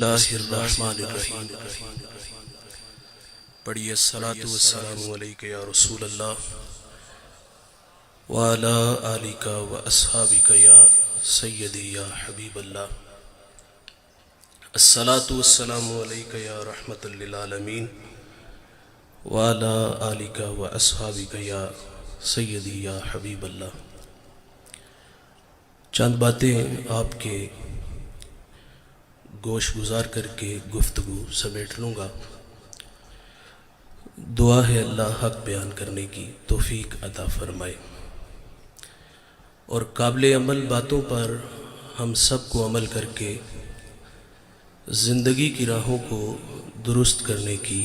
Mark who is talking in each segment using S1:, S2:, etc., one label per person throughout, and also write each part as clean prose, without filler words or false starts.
S1: اللہ الرحمن الرحیم پڑھیے الصلاۃ والسلام علیک یا رسول اللہ وعلی آلک واصحابک یا سیدی یا حبیب اللہ الصلاۃ والسلام علیک یا رحمۃ للعالمین وعلی آلک واصحابک یا سیدی یا حبیب اللہ۔ چند باتیں آپ کے گوش گزار کر کے گفتگو سمیٹ لوں گا۔ دعا ہے اللہ حق بیان کرنے کی توفیق عطا فرمائے اور قابل عمل باتوں پر ہم سب کو عمل کر کے زندگی کی راہوں کو درست کرنے کی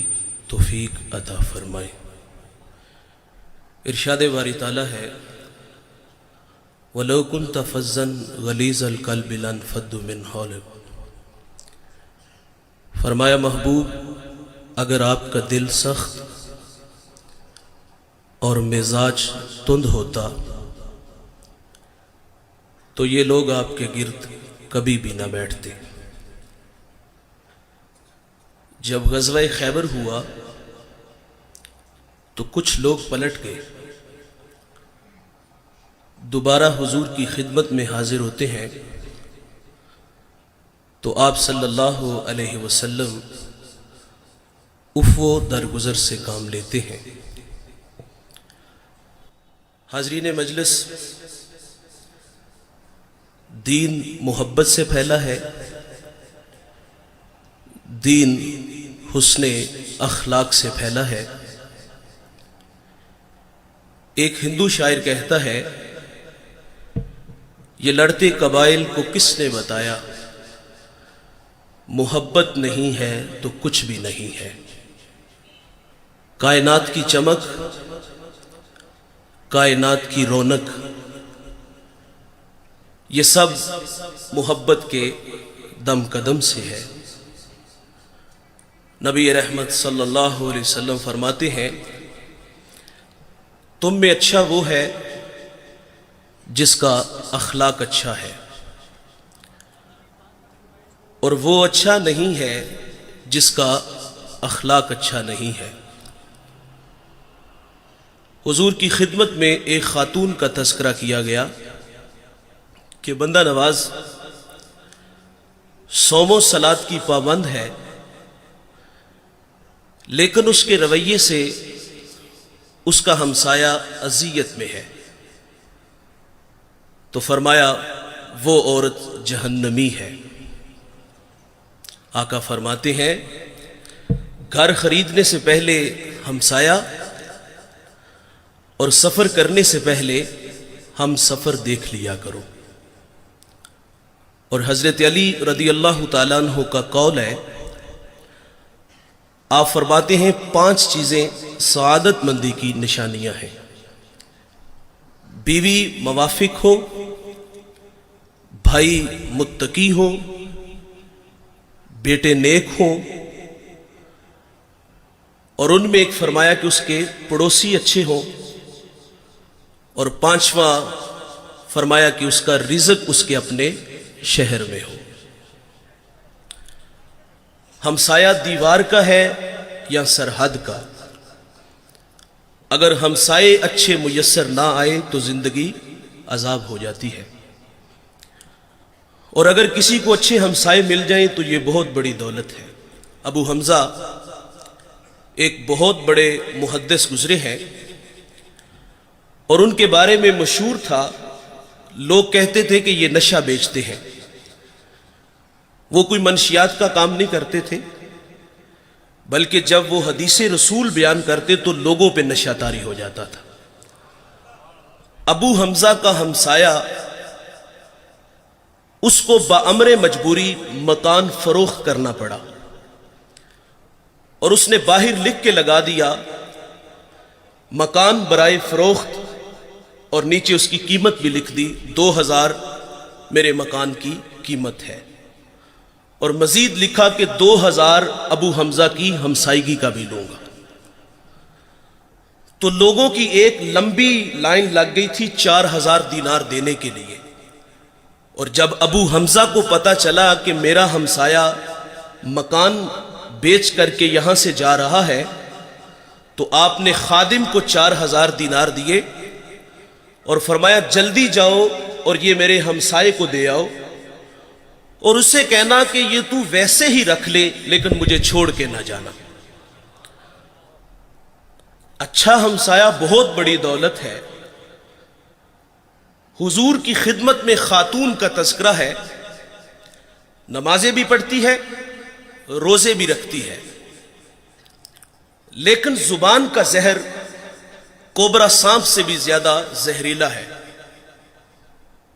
S1: توفیق عطا فرمائے۔ ارشاد باری تعالیٰ ہے وَلَوْ كُنْتَ فَظًّا غَلِيظَ الْقَلْبِ لَانفَضُّوا مِنْ حَوْلِكَ، فرمایا محبوب اگر آپ کا دل سخت اور مزاج تند ہوتا تو یہ لوگ آپ کے گرد کبھی بھی نہ بیٹھتے۔ جب غزوہ خیبر ہوا تو کچھ لوگ پلٹ گئے، دوبارہ حضور کی خدمت میں حاضر ہوتے ہیں تو آپ صلی اللہ علیہ وسلم عفو درگزر سے کام لیتے ہیں۔ حاضرین مجلس، دین محبت سے پھیلا ہے، دین حسن اخلاق سے پھیلا ہے۔ ایک ہندو شاعر کہتا ہے یہ لڑتے قبائل کو کس نے بتایا، محبت نہیں ہے تو کچھ بھی نہیں ہے۔ کائنات کی چمک، کائنات کی رونق، یہ سب محبت کے دم قدم سے ہے۔ نبی رحمت صلی اللہ علیہ وسلم فرماتے ہیں تم میں اچھا وہ ہے جس کا اخلاق اچھا ہے، اور وہ اچھا نہیں ہے جس کا اخلاق اچھا نہیں ہے۔ حضور کی خدمت میں ایک خاتون کا تذکرہ کیا گیا کہ بندہ نواز صوم و صلات کی پابند ہے، لیکن اس کے رویے سے اس کا ہمسایہ اذیت میں ہے، تو فرمایا وہ عورت جہنمی ہے۔ آقا فرماتے ہیں گھر خریدنے سے پہلے ہمسایہ اور سفر کرنے سے پہلے ہم سفر دیکھ لیا کرو۔ اور حضرت علی رضی اللہ تعالیٰ عنہ کا قول ہے، آپ فرماتے ہیں 5 چیزیں سعادت مندی کی نشانیاں ہیں، بیوی موافق ہو، بھائی متقی ہو، بیٹے نیک ہوں، اور ان میں ایک فرمایا کہ اس کے پڑوسی اچھے ہوں، اور 5واں فرمایا کہ اس کا رزق اس کے اپنے شہر میں ہو۔ ہمسایہ دیوار کا ہے یا سرحد کا؟ اگر ہمسائے اچھے میسر نہ آئے تو زندگی عذاب ہو جاتی ہے، اور اگر کسی کو اچھے ہمسائے مل جائیں تو یہ بہت بڑی دولت ہے۔ ابو حمزہ ایک بہت بڑے محدث گزرے ہیں، اور ان کے بارے میں مشہور تھا، لوگ کہتے تھے کہ یہ نشہ بیچتے ہیں۔ وہ کوئی منشیات کا کام نہیں کرتے تھے، بلکہ جب وہ حدیث رسول بیان کرتے تو لوگوں پہ نشہ طاری ہو جاتا تھا۔ ابو حمزہ کا ہمسایہ اس کو بامر مجبوری مکان فروخت کرنا پڑا، اور اس نے باہر لکھ کے لگا دیا مکان برائے فروخت، اور نیچے اس کی قیمت بھی لکھ دی 2000 میرے مکان کی قیمت ہے، اور مزید لکھا کہ 2000 ابو حمزہ کی ہمسائیگی کا بھی لوں گا۔ تو لوگوں کی ایک لمبی لائن لگ گئی تھی 4000 دینار دینے کے لیے، اور جب ابو حمزہ کو پتہ چلا کہ میرا ہمسایہ مکان بیچ کر کے یہاں سے جا رہا ہے تو آپ نے خادم کو 4000 دینار دیے اور فرمایا جلدی جاؤ اور یہ میرے ہمسائے کو دے آؤ اور اسے کہنا کہ یہ تو ویسے ہی رکھ لے لیکن مجھے چھوڑ کے نہ جانا۔ اچھا ہمسایہ بہت بڑی دولت ہے۔ حضور کی خدمت میں خاتون کا تذکرہ ہے، نمازیں بھی پڑھتی ہے، روزے بھی رکھتی ہے، لیکن زبان کا زہر کوبرا سانپ سے بھی زیادہ زہریلا ہے،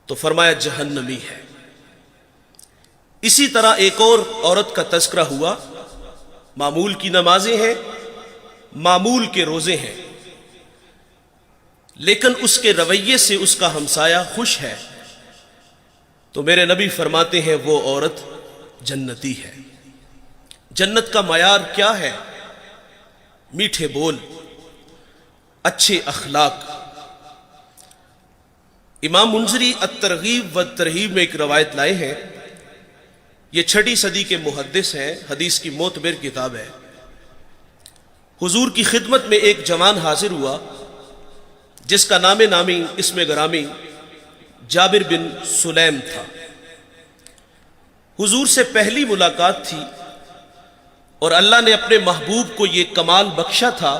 S1: تو فرمایا جہنمی ہے۔ اسی طرح ایک اور عورت کا تذکرہ ہوا، معمول کی نمازیں ہیں، معمول کے روزے ہیں، لیکن اس کے رویے سے اس کا ہمسایہ خوش ہے، تو میرے نبی فرماتے ہیں وہ عورت جنتی ہے۔ جنت کا معیار کیا ہے؟ میٹھے بول، اچھے اخلاق۔ امام منذری الترغیب والترہیب میں ایک روایت لائے ہیں، یہ 6 صدی کے محدث ہیں، حدیث کی معتبر کتاب ہے۔ حضور کی خدمت میں ایک جوان حاضر ہوا جس کا نام نامی اسم گرامی جابر بن سلیم تھا۔ حضور سے پہلی ملاقات تھی اور اللہ نے اپنے محبوب کو یہ کمال بخشا تھا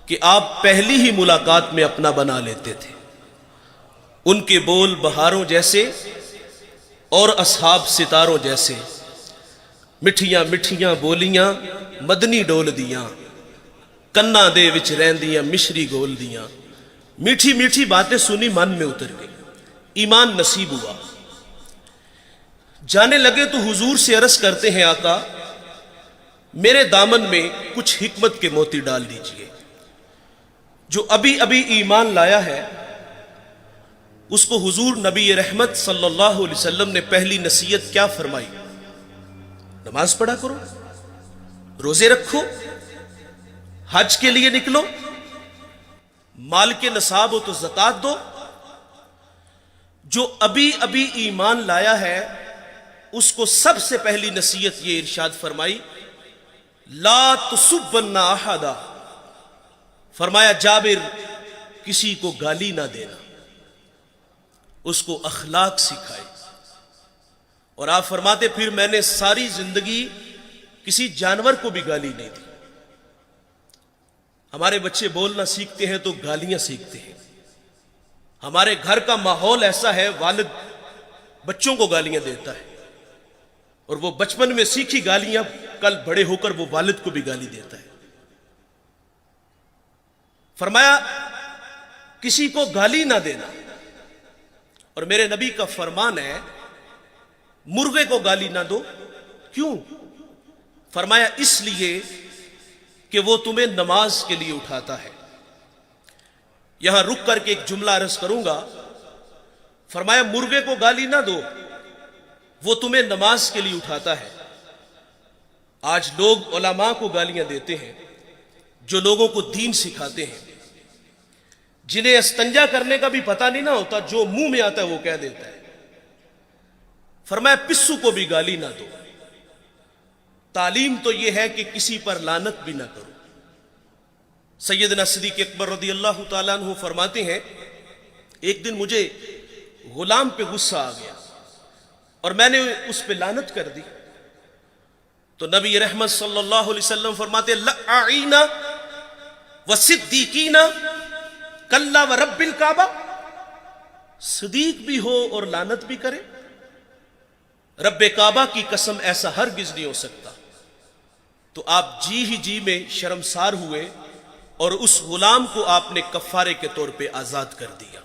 S1: کہ آپ پہلی ہی ملاقات میں اپنا بنا لیتے تھے۔ ان کے بول بہاروں جیسے اور اصحاب ستاروں جیسے، مٹھیاں مٹھیاں بولیاں مدنی ڈول دیاں، کنا دے وچ رہندیاں مشری گول دیاں۔ میٹھی میٹھی باتیں سنی من میں اتر گئی، ایمان نصیب ہوا۔ جانے لگے تو حضور سے عرض کرتے ہیں آقا میرے دامن میں کچھ حکمت کے موتی ڈال دیجئے۔ جو ابھی ابھی ایمان لایا ہے اس کو حضور نبی رحمت صلی اللہ علیہ وسلم نے پہلی نصیحت کیا فرمائی؟ نماز پڑھا کرو، روزے رکھو، حج کے لیے نکلو، مال کے نصاب ہو تو زکوٰۃ دو۔ جو ابھی ابھی ایمان لایا ہے اس کو سب سے پہلی نصیحت یہ ارشاد فرمائی، لا تسبن احدا، فرمایا جابر کسی کو گالی نہ دینا، اس کو اخلاق سکھائے۔ اور آپ فرماتے پھر میں نے ساری زندگی کسی جانور کو بھی گالی نہیں دی۔ ہمارے بچے بولنا سیکھتے ہیں تو گالیاں سیکھتے ہیں۔ ہمارے گھر کا ماحول ایسا ہے، والد بچوں کو گالیاں دیتا ہے اور وہ بچپن میں سیکھی گالیاں کل بڑے ہو کر وہ والد کو بھی گالی دیتا ہے۔ فرمایا کسی کو گالی نہ دینا، اور میرے نبی کا فرمان ہے مرغے کو گالی نہ دو۔ کیوں؟ فرمایا اس لیے کہ وہ تمہیں نماز کے لیے اٹھاتا ہے۔ یہاں رک کر کے ایک جملہ عرض کروں گا، فرمایا مرغے کو گالی نہ دو، وہ تمہیں نماز کے لیے اٹھاتا ہے۔ آج لوگ علماء کو گالیاں دیتے ہیں جو لوگوں کو دین سکھاتے ہیں، جنہیں استنجا کرنے کا بھی پتہ نہیں نہ ہوتا، جو منہ میں آتا ہے وہ کہہ دیتا ہے۔ فرمایا پسو کو بھی گالی نہ دو۔ تعلیم تو یہ ہے کہ کسی پر لعنت بھی نہ کرو۔ سیدنا صدیق اکبر رضی اللہ تعالیٰ عنہ فرماتے ہیں ایک دن مجھے غلام پہ غصہ آ گیا اور میں نے اس پہ لعنت کر دی، تو نبی رحمت صلی اللہ علیہ وسلم فرماتے لعین وصدیقین کلا ورب الکعبہ، صدیق بھی ہو اور لعنت بھی کرے، رب کعبہ کی قسم ایسا ہرگز نہیں ہو سکتا۔ تو آپ جی ہی جی میں شرمسار ہوئے اور اس غلام کو آپ نے کفارے کے طور پہ آزاد کر دیا۔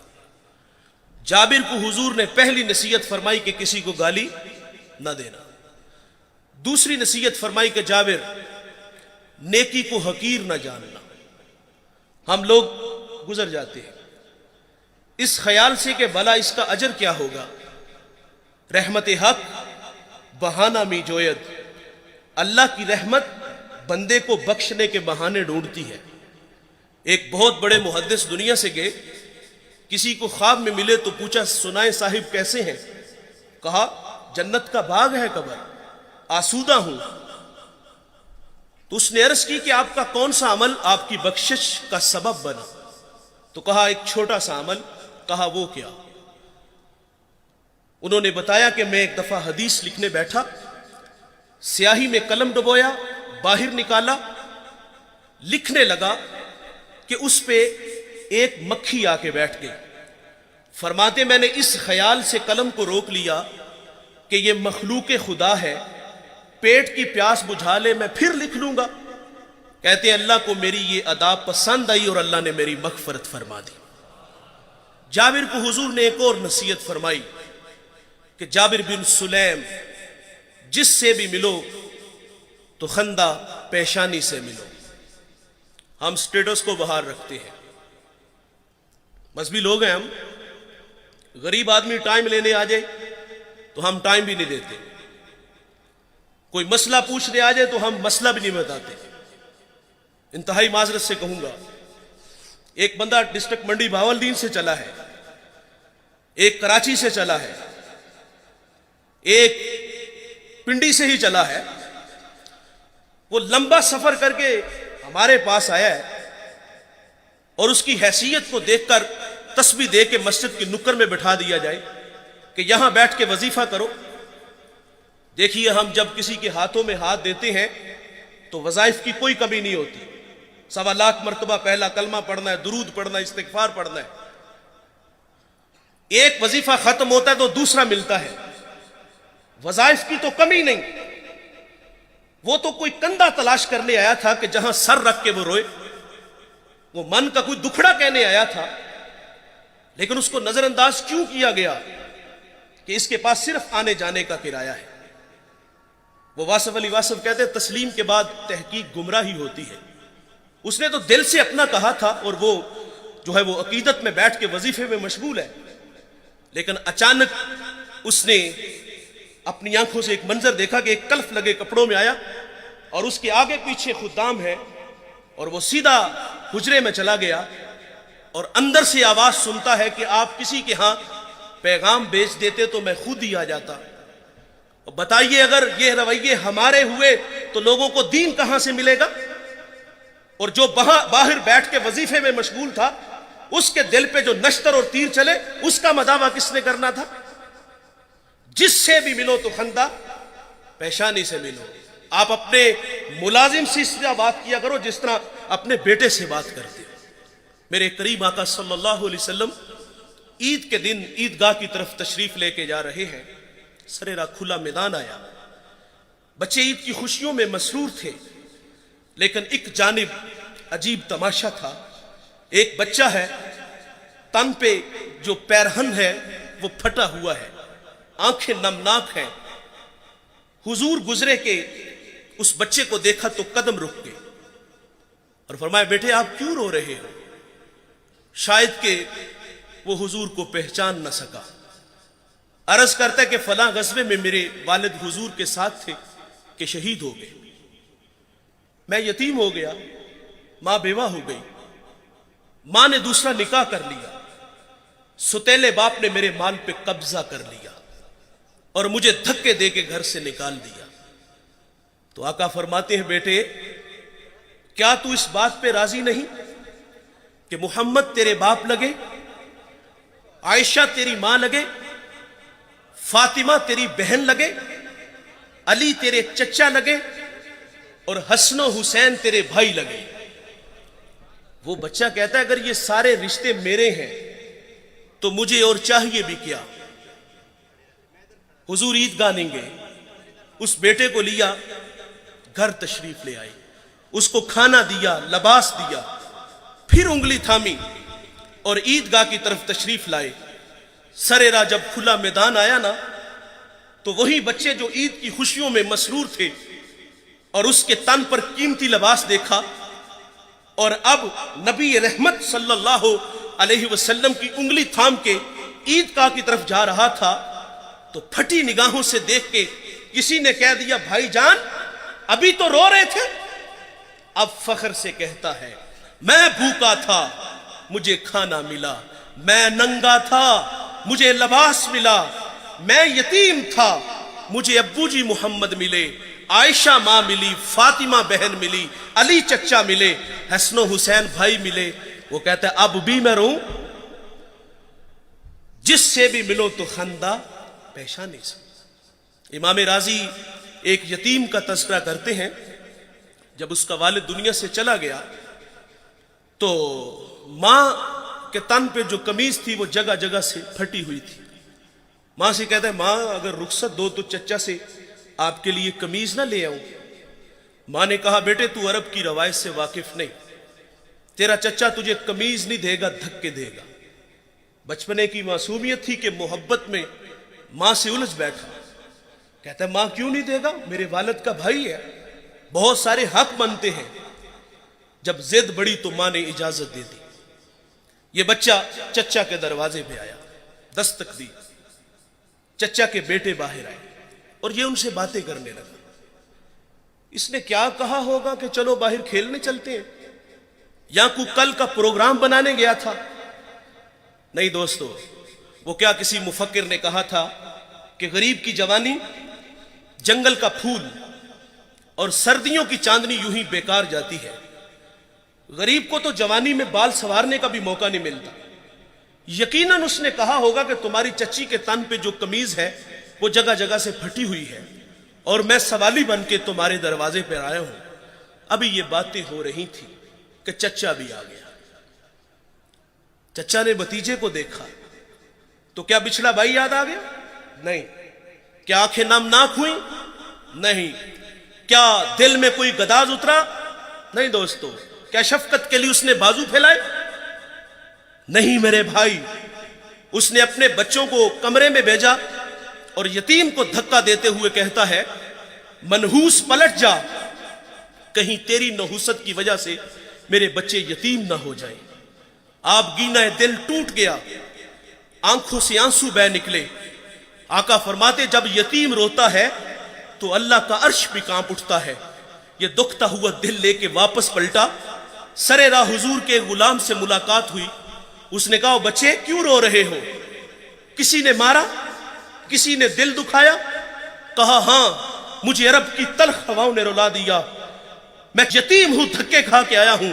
S1: جابر کو حضور نے پہلی نصیحت فرمائی کہ کسی کو گالی نہ دینا۔ دوسری نصیحت فرمائی کہ جابر نیکی کو حقیر نہ جاننا۔ ہم لوگ گزر جاتے ہیں اس خیال سے کہ بھلا اس کا اجر کیا ہوگا۔ رحمت حق بہانہ می جوید، اللہ کی رحمت بندے کو بخشنے کے بہانے ڈھونڈتی ہے۔ ایک بہت بڑے محدث دنیا سے گئے، کسی کو خواب میں ملے تو پوچھا سنائیں صاحب کیسے ہیں؟ کہا جنت کا باغ ہے قبر، آسودہ ہوں. تو اس نے عرض کی کہ آپ کا کون سا عمل آپ کی بخشش کا سبب بنا؟ تو کہا ایک چھوٹا سا عمل. کہا وہ کیا؟ انہوں نے بتایا کہ میں ایک دفعہ حدیث لکھنے بیٹھا, سیاہی میں قلم ڈبویا, باہر نکالا, لکھنے لگا کہ اس پہ ایک مکھی آ کے بیٹھ گئی. فرماتے میں نے اس خیال سے قلم کو روک لیا کہ یہ مخلوق خدا ہے, پیٹ کی پیاس بجھا لے, میں پھر لکھ لوں گا. کہتے ہیں اللہ کو میری یہ ادا پسند آئی اور اللہ نے میری مغفرت فرما دی. جابر کو حضور نے ایک اور نصیحت فرمائی کہ جابر بن سلیم, جس سے بھی ملو تو خندہ پیشانی سے ملو. ہم سٹیٹس کو باہر رکھتے ہیں, مذہبی لوگ ہیں ہم. غریب آدمی ٹائم لینے آ جائے تو ہم ٹائم بھی نہیں دیتے, کوئی مسئلہ پوچھنے آ جائے تو ہم مسئلہ بھی نہیں بتاتے. انتہائی معذرت سے کہوں گا, ایک بندہ ڈسٹرکٹ منڈی بہاولدین سے چلا ہے, ایک کراچی سے چلا ہے, ایک پنڈی سے ہی چلا ہے. وہ لمبا سفر کر کے ہمارے پاس آیا ہے اور اس کی حیثیت کو دیکھ کر تسبیح دے کے مسجد کی نکر میں بٹھا دیا جائے کہ یہاں بیٹھ کے وظیفہ کرو. دیکھیے ہم جب کسی کے ہاتھوں میں ہاتھ دیتے ہیں تو وظائف کی کوئی کمی نہیں ہوتی. 1.25 لاکھ مرتبہ پہلا کلمہ پڑھنا ہے, درود پڑھنا ہے, استغفار پڑھنا ہے. ایک وظیفہ ختم ہوتا ہے تو دوسرا ملتا ہے. وظائف کی تو کمی نہیں. وہ تو کوئی کندھا تلاش کرنے آیا تھا کہ جہاں سر رکھ کے وہ روئے. وہ من کا کوئی دکھڑا کہنے آیا تھا, لیکن اس کو نظر انداز کیوں کیا گیا کہ اس کے پاس صرف آنے جانے کا کرایہ ہے. وہ واصف علی واصف کہتے ہیں تسلیم کے بعد تحقیق گمراہی ہوتی ہے. اس نے تو دل سے اپنا کہا تھا اور وہ جو ہے وہ عقیدت میں بیٹھ کے وظیفے میں مشغول ہے, لیکن اچانک اس نے اپنی آنکھوں سے ایک منظر دیکھا کہ ایک کلف لگے کپڑوں میں آیا اور اس کے آگے پیچھے خدام ہے, اور وہ سیدھا حجرے میں چلا گیا اور اندر سے آواز سنتا ہے کہ آپ کسی کے ہاں پیغام بیچ دیتے تو میں خود ہی آ جاتا. بتائیے اگر یہ رویے ہمارے ہوئے تو لوگوں کو دین کہاں سے ملے گا؟ اور جو باہر بیٹھ کے وظیفے میں مشغول تھا, اس کے دل پہ جو نشتر اور تیر چلے, اس کا مداوع کس نے کرنا تھا؟ جس سے بھی ملو تو خندہ پیشانی سے ملو. آپ اپنے ملازم سے اس طرح بات کیا کرو جس طرح اپنے بیٹے سے بات کرتے. میرے قریب آقا صلی اللہ علیہ وسلم عید کے دن عیدگاہ کی طرف تشریف لے کے جا رہے ہیں. سریرا کھلا میدان آیا, بچے عید کی خوشیوں میں مسرور تھے, لیکن ایک جانب عجیب تماشا تھا. ایک بچہ ہے, تن پہ جو پیرہن ہے وہ پھٹا ہوا ہے, آنکھیں نمناک ہیں. حضور گزرے کہ اس بچے کو دیکھا تو قدم رک گئے اور فرمایا بیٹے آپ کیوں رو رہے ہو؟ شاید کہ وہ حضور کو پہچان نہ سکا. عرض کرتا ہے کہ فلاں غزوے میں میرے والد حضور کے ساتھ تھے کہ شہید ہو گئے. میں یتیم ہو گیا, ماں بیوہ ہو گئی, ماں نے دوسرا نکاح کر لیا, ستیلے باپ نے میرے مال پہ قبضہ کر لیا اور مجھے دھکے دے کے گھر سے نکال دیا. تو آقا فرماتے ہیں بیٹے کیا تو اس بات پہ راضی نہیں کہ محمد تیرے باپ لگے, عائشہ تیری ماں لگے, فاطمہ تیری بہن لگے, علی تیرے چچا لگے اور حسن و حسین تیرے بھائی لگے. وہ بچہ کہتا ہے اگر یہ سارے رشتے میرے ہیں تو مجھے اور چاہیے بھی کیا. حضور عیدگاہ نہیں گئے, اس بیٹے کو لیا, گھر تشریف لے آئے, اس کو کھانا دیا, لباس دیا, پھر انگلی تھامی اور عیدگاہ کی طرف تشریف لائے. سریرا جب کھلا میدان آیا نا تو وہی بچے جو عید کی خوشیوں میں مسرور تھے اور اس کے تن پر قیمتی لباس دیکھا اور اب نبی رحمت صلی اللہ علیہ وسلم کی انگلی تھام کے عیدگاہ کی طرف جا رہا تھا تو پھٹی نگاہوں سے دیکھ کے کسی نے کہہ دیا بھائی جان ابھی تو رو رہے تھے. اب فخر سے کہتا ہے میں بھوکا تھا مجھے کھانا ملا, میں ننگا تھا مجھے لباس ملا, میں یتیم تھا مجھے ابو جی محمد ملے، عائشہ ماں ملی، فاطمہ بہن ملی، علی چچا ملے، حسن و حسین بھائی ملے۔ وہ کہتا ہے اب بھی میں رہوں، جس سے بھی ملو تو خندہ پیشانی سے۔ امام راضی ایک یتیم کا تذکرہ کرتے ہیں، جب اس کا والد دنیا سے چلا گیا تو ماں کے تن پہ جو قمیض تھی وہ جگہ جگہ سے پھٹی ہوئی تھی۔ ماں سے کہتا ہے ماں اگر رخصت دو تو چچا سے آپ کے لیے قمیض نہ لے آؤں۔ ماں نے کہا بیٹے تو عرب کی روایت سے واقف نہیں، تیرا چچا تجھے قمیض نہیں دے گا، دھکے دے گا۔ بچپنے کی معصومیت تھی کہ محبت میں ماں سے الجھ بیٹھا۔ کہتا ہے ماں کیوں نہیں دے گا، میرے والد کا بھائی ہے، بہت سارے حق بنتے ہیں۔ جب ضد بڑی تو ماں نے اجازت دے دی۔ یہ بچہ چچا کے دروازے پہ آیا، دستک دی، چچا کے بیٹے باہر آئے اور یہ ان سے باتیں کرنے لگا۔ اس نے کیا کہا ہوگا کہ چلو باہر کھیلنے چلتے ہیں، یا کوئی کل کا پروگرام بنانے گیا تھا؟ نہیں دوستو، وہ کیا کسی مفکر نے کہا تھا کہ غریب کی جوانی جنگل کا پھول اور سردیوں کی چاندنی یوں ہی بیکار جاتی ہے۔ غریب کو تو جوانی میں بال سنوارنے کا بھی موقع نہیں ملتا۔ یقیناً اس نے کہا ہوگا کہ تمہاری چچی کے تن پہ جو قمیض ہے وہ جگہ جگہ سے پھٹی ہوئی ہے اور میں سوالی بن کے تمہارے دروازے پر آیا ہوں۔ ابھی یہ باتیں ہو رہی تھی کہ چچا بھی آ گیا۔ چچا نے بھتیجے کو دیکھا تو کیا بچھڑا بھائی یاد آ گیا؟ نہیں۔ کیا آنکھیں نمناک ہوئیں؟ نہیں۔ کیا دل میں کوئی گداز اترا؟ نہیں دوستو۔ کیا شفقت کے لیے اس نے بازو پھیلائے؟ نہیں میرے بھائی، اس نے اپنے بچوں کو کمرے میں بھیجا اور یتیم کو دھکا دیتے ہوئے کہتا ہے منحوس پلٹ جا، کہیں تیری نحوست کی وجہ سے میرے بچے یتیم نہ ہو جائیں۔ آپ گینا دل ٹوٹ گیا، آنکھوں سے آنسو بہہ نکلے۔ آقا فرماتے جب یتیم روتا ہے تو اللہ کا عرش بھی کانپ اٹھتا ہے۔ یہ دکھتا ہوا دل لے کے واپس پلٹا، سرے راہ حضور کے غلام سے ملاقات ہوئی۔ اس نے کہا بچے کیوں رو رہے ہو؟ کسی نے مارا؟ کسی نے دل دکھایا؟ کہا ہاں، مجھے عرب کی تلخ ہواؤں نے رلا دیا، میں یتیم ہوں، دھکے کھا کے آیا ہوں۔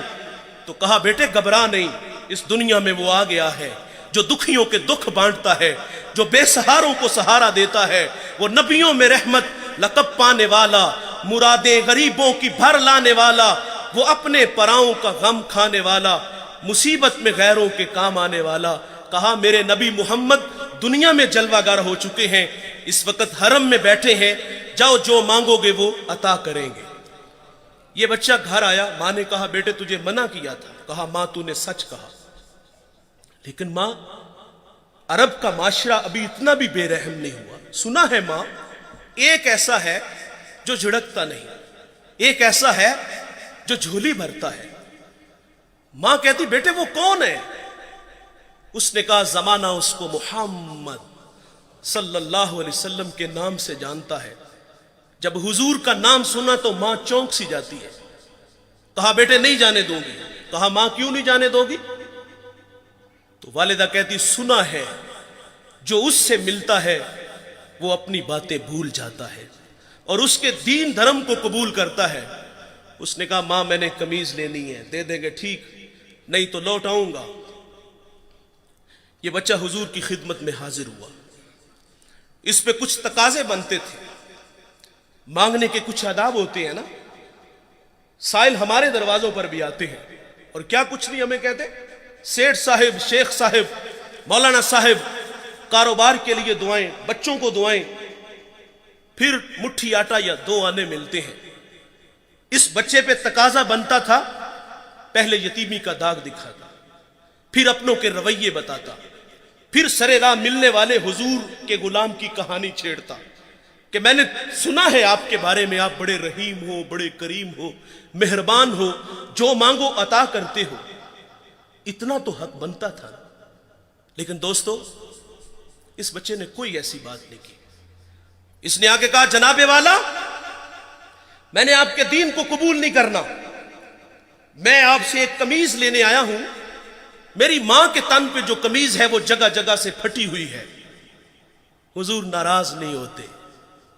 S1: تو کہا بیٹے گھبرا نہیں، اس دنیا میں وہ آ گیا ہے جو دکھیوں کے دکھ بانٹتا ہے، جو بے سہاروں کو سہارا دیتا ہے، وہ نبیوں میں رحمت لقب پانے والا، مرادیں غریبوں کی بھر لانے والا، وہ اپنے پراؤں کا غم کھانے والا، مصیبت میں غیروں کے کام آنے والا۔ کہا میرے نبی محمد دنیا میں جلوہ گر ہو چکے ہیں، اس وقت حرم میں بیٹھے ہیں، جاؤ جو مانگو گے وہ عطا کریں گے۔ یہ بچہ گھر آیا، ماں نے کہا بیٹے تجھے منع کیا تھا۔ کہا ماں تو نے سچ کہا، لیکن ماں عرب کا معاشرہ ابھی اتنا بھی بے رحم نہیں ہوا۔ سنا ہے ماں ایک ایسا ہے جو جھڑکتا نہیں، ایک ایسا ہے جو جھولی بھرتا ہے۔ ماں کہتی بیٹے وہ کون ہے؟ اس نے کہا زمانہ اس کو محمد صلی اللہ علیہ وسلم کے نام سے جانتا ہے۔ جب حضور کا نام سنا تو ماں چونک سی جاتی ہے۔ کہا بیٹے نہیں جانے دوں گی۔ کہا ماں کیوں نہیں جانے دو گی؟ تو والدہ کہتی سنا ہے جو اس سے ملتا ہے وہ اپنی باتیں بھول جاتا ہے اور اس کے دین دھرم کو قبول کرتا ہے۔ اس نے کہا ماں میں نے قمیض لینی ہے، دے دیں گے ٹھیک، نہیں تو لوٹ آؤں گا۔ یہ بچہ حضور کی خدمت میں حاضر ہوا۔ اس پہ کچھ تقاضے بنتے تھے، مانگنے کے کچھ آداب ہوتے ہیں نا۔ سائل ہمارے دروازوں پر بھی آتے ہیں اور کیا کچھ نہیں ہمیں کہتے، سیٹھ صاحب، شیخ صاحب، مولانا صاحب، کاروبار کے لیے دعائیں، بچوں کو دعائیں، پھر مٹھی آٹا یا 2 آنے ملتے ہیں۔ اس بچے پہ تقاضا بنتا تھا، پہلے یتیمی کا داغ دکھاتا، پھر اپنوں کے رویے بتاتا، پھر سرے راہ ملنے والے حضور کے غلام کی کہانی چھیڑتا کہ میں نے سنا ہے آپ کے بارے میں آپ بڑے رحیم ہو، بڑے کریم ہو، مہربان ہو، جو مانگو عطا کرتے ہو۔ اتنا تو حق بنتا تھا، لیکن دوستو اس بچے نے کوئی ایسی بات نہیں کی۔ اس نے آگے کہا جناب والا میں نے آپ کے دین کو قبول نہیں کرنا، میں آپ سے ایک قمیض لینے آیا ہوں، میری ماں کے تن پہ جو قمیض ہے وہ جگہ جگہ سے پھٹی ہوئی ہے۔ حضور ناراض نہیں ہوتے،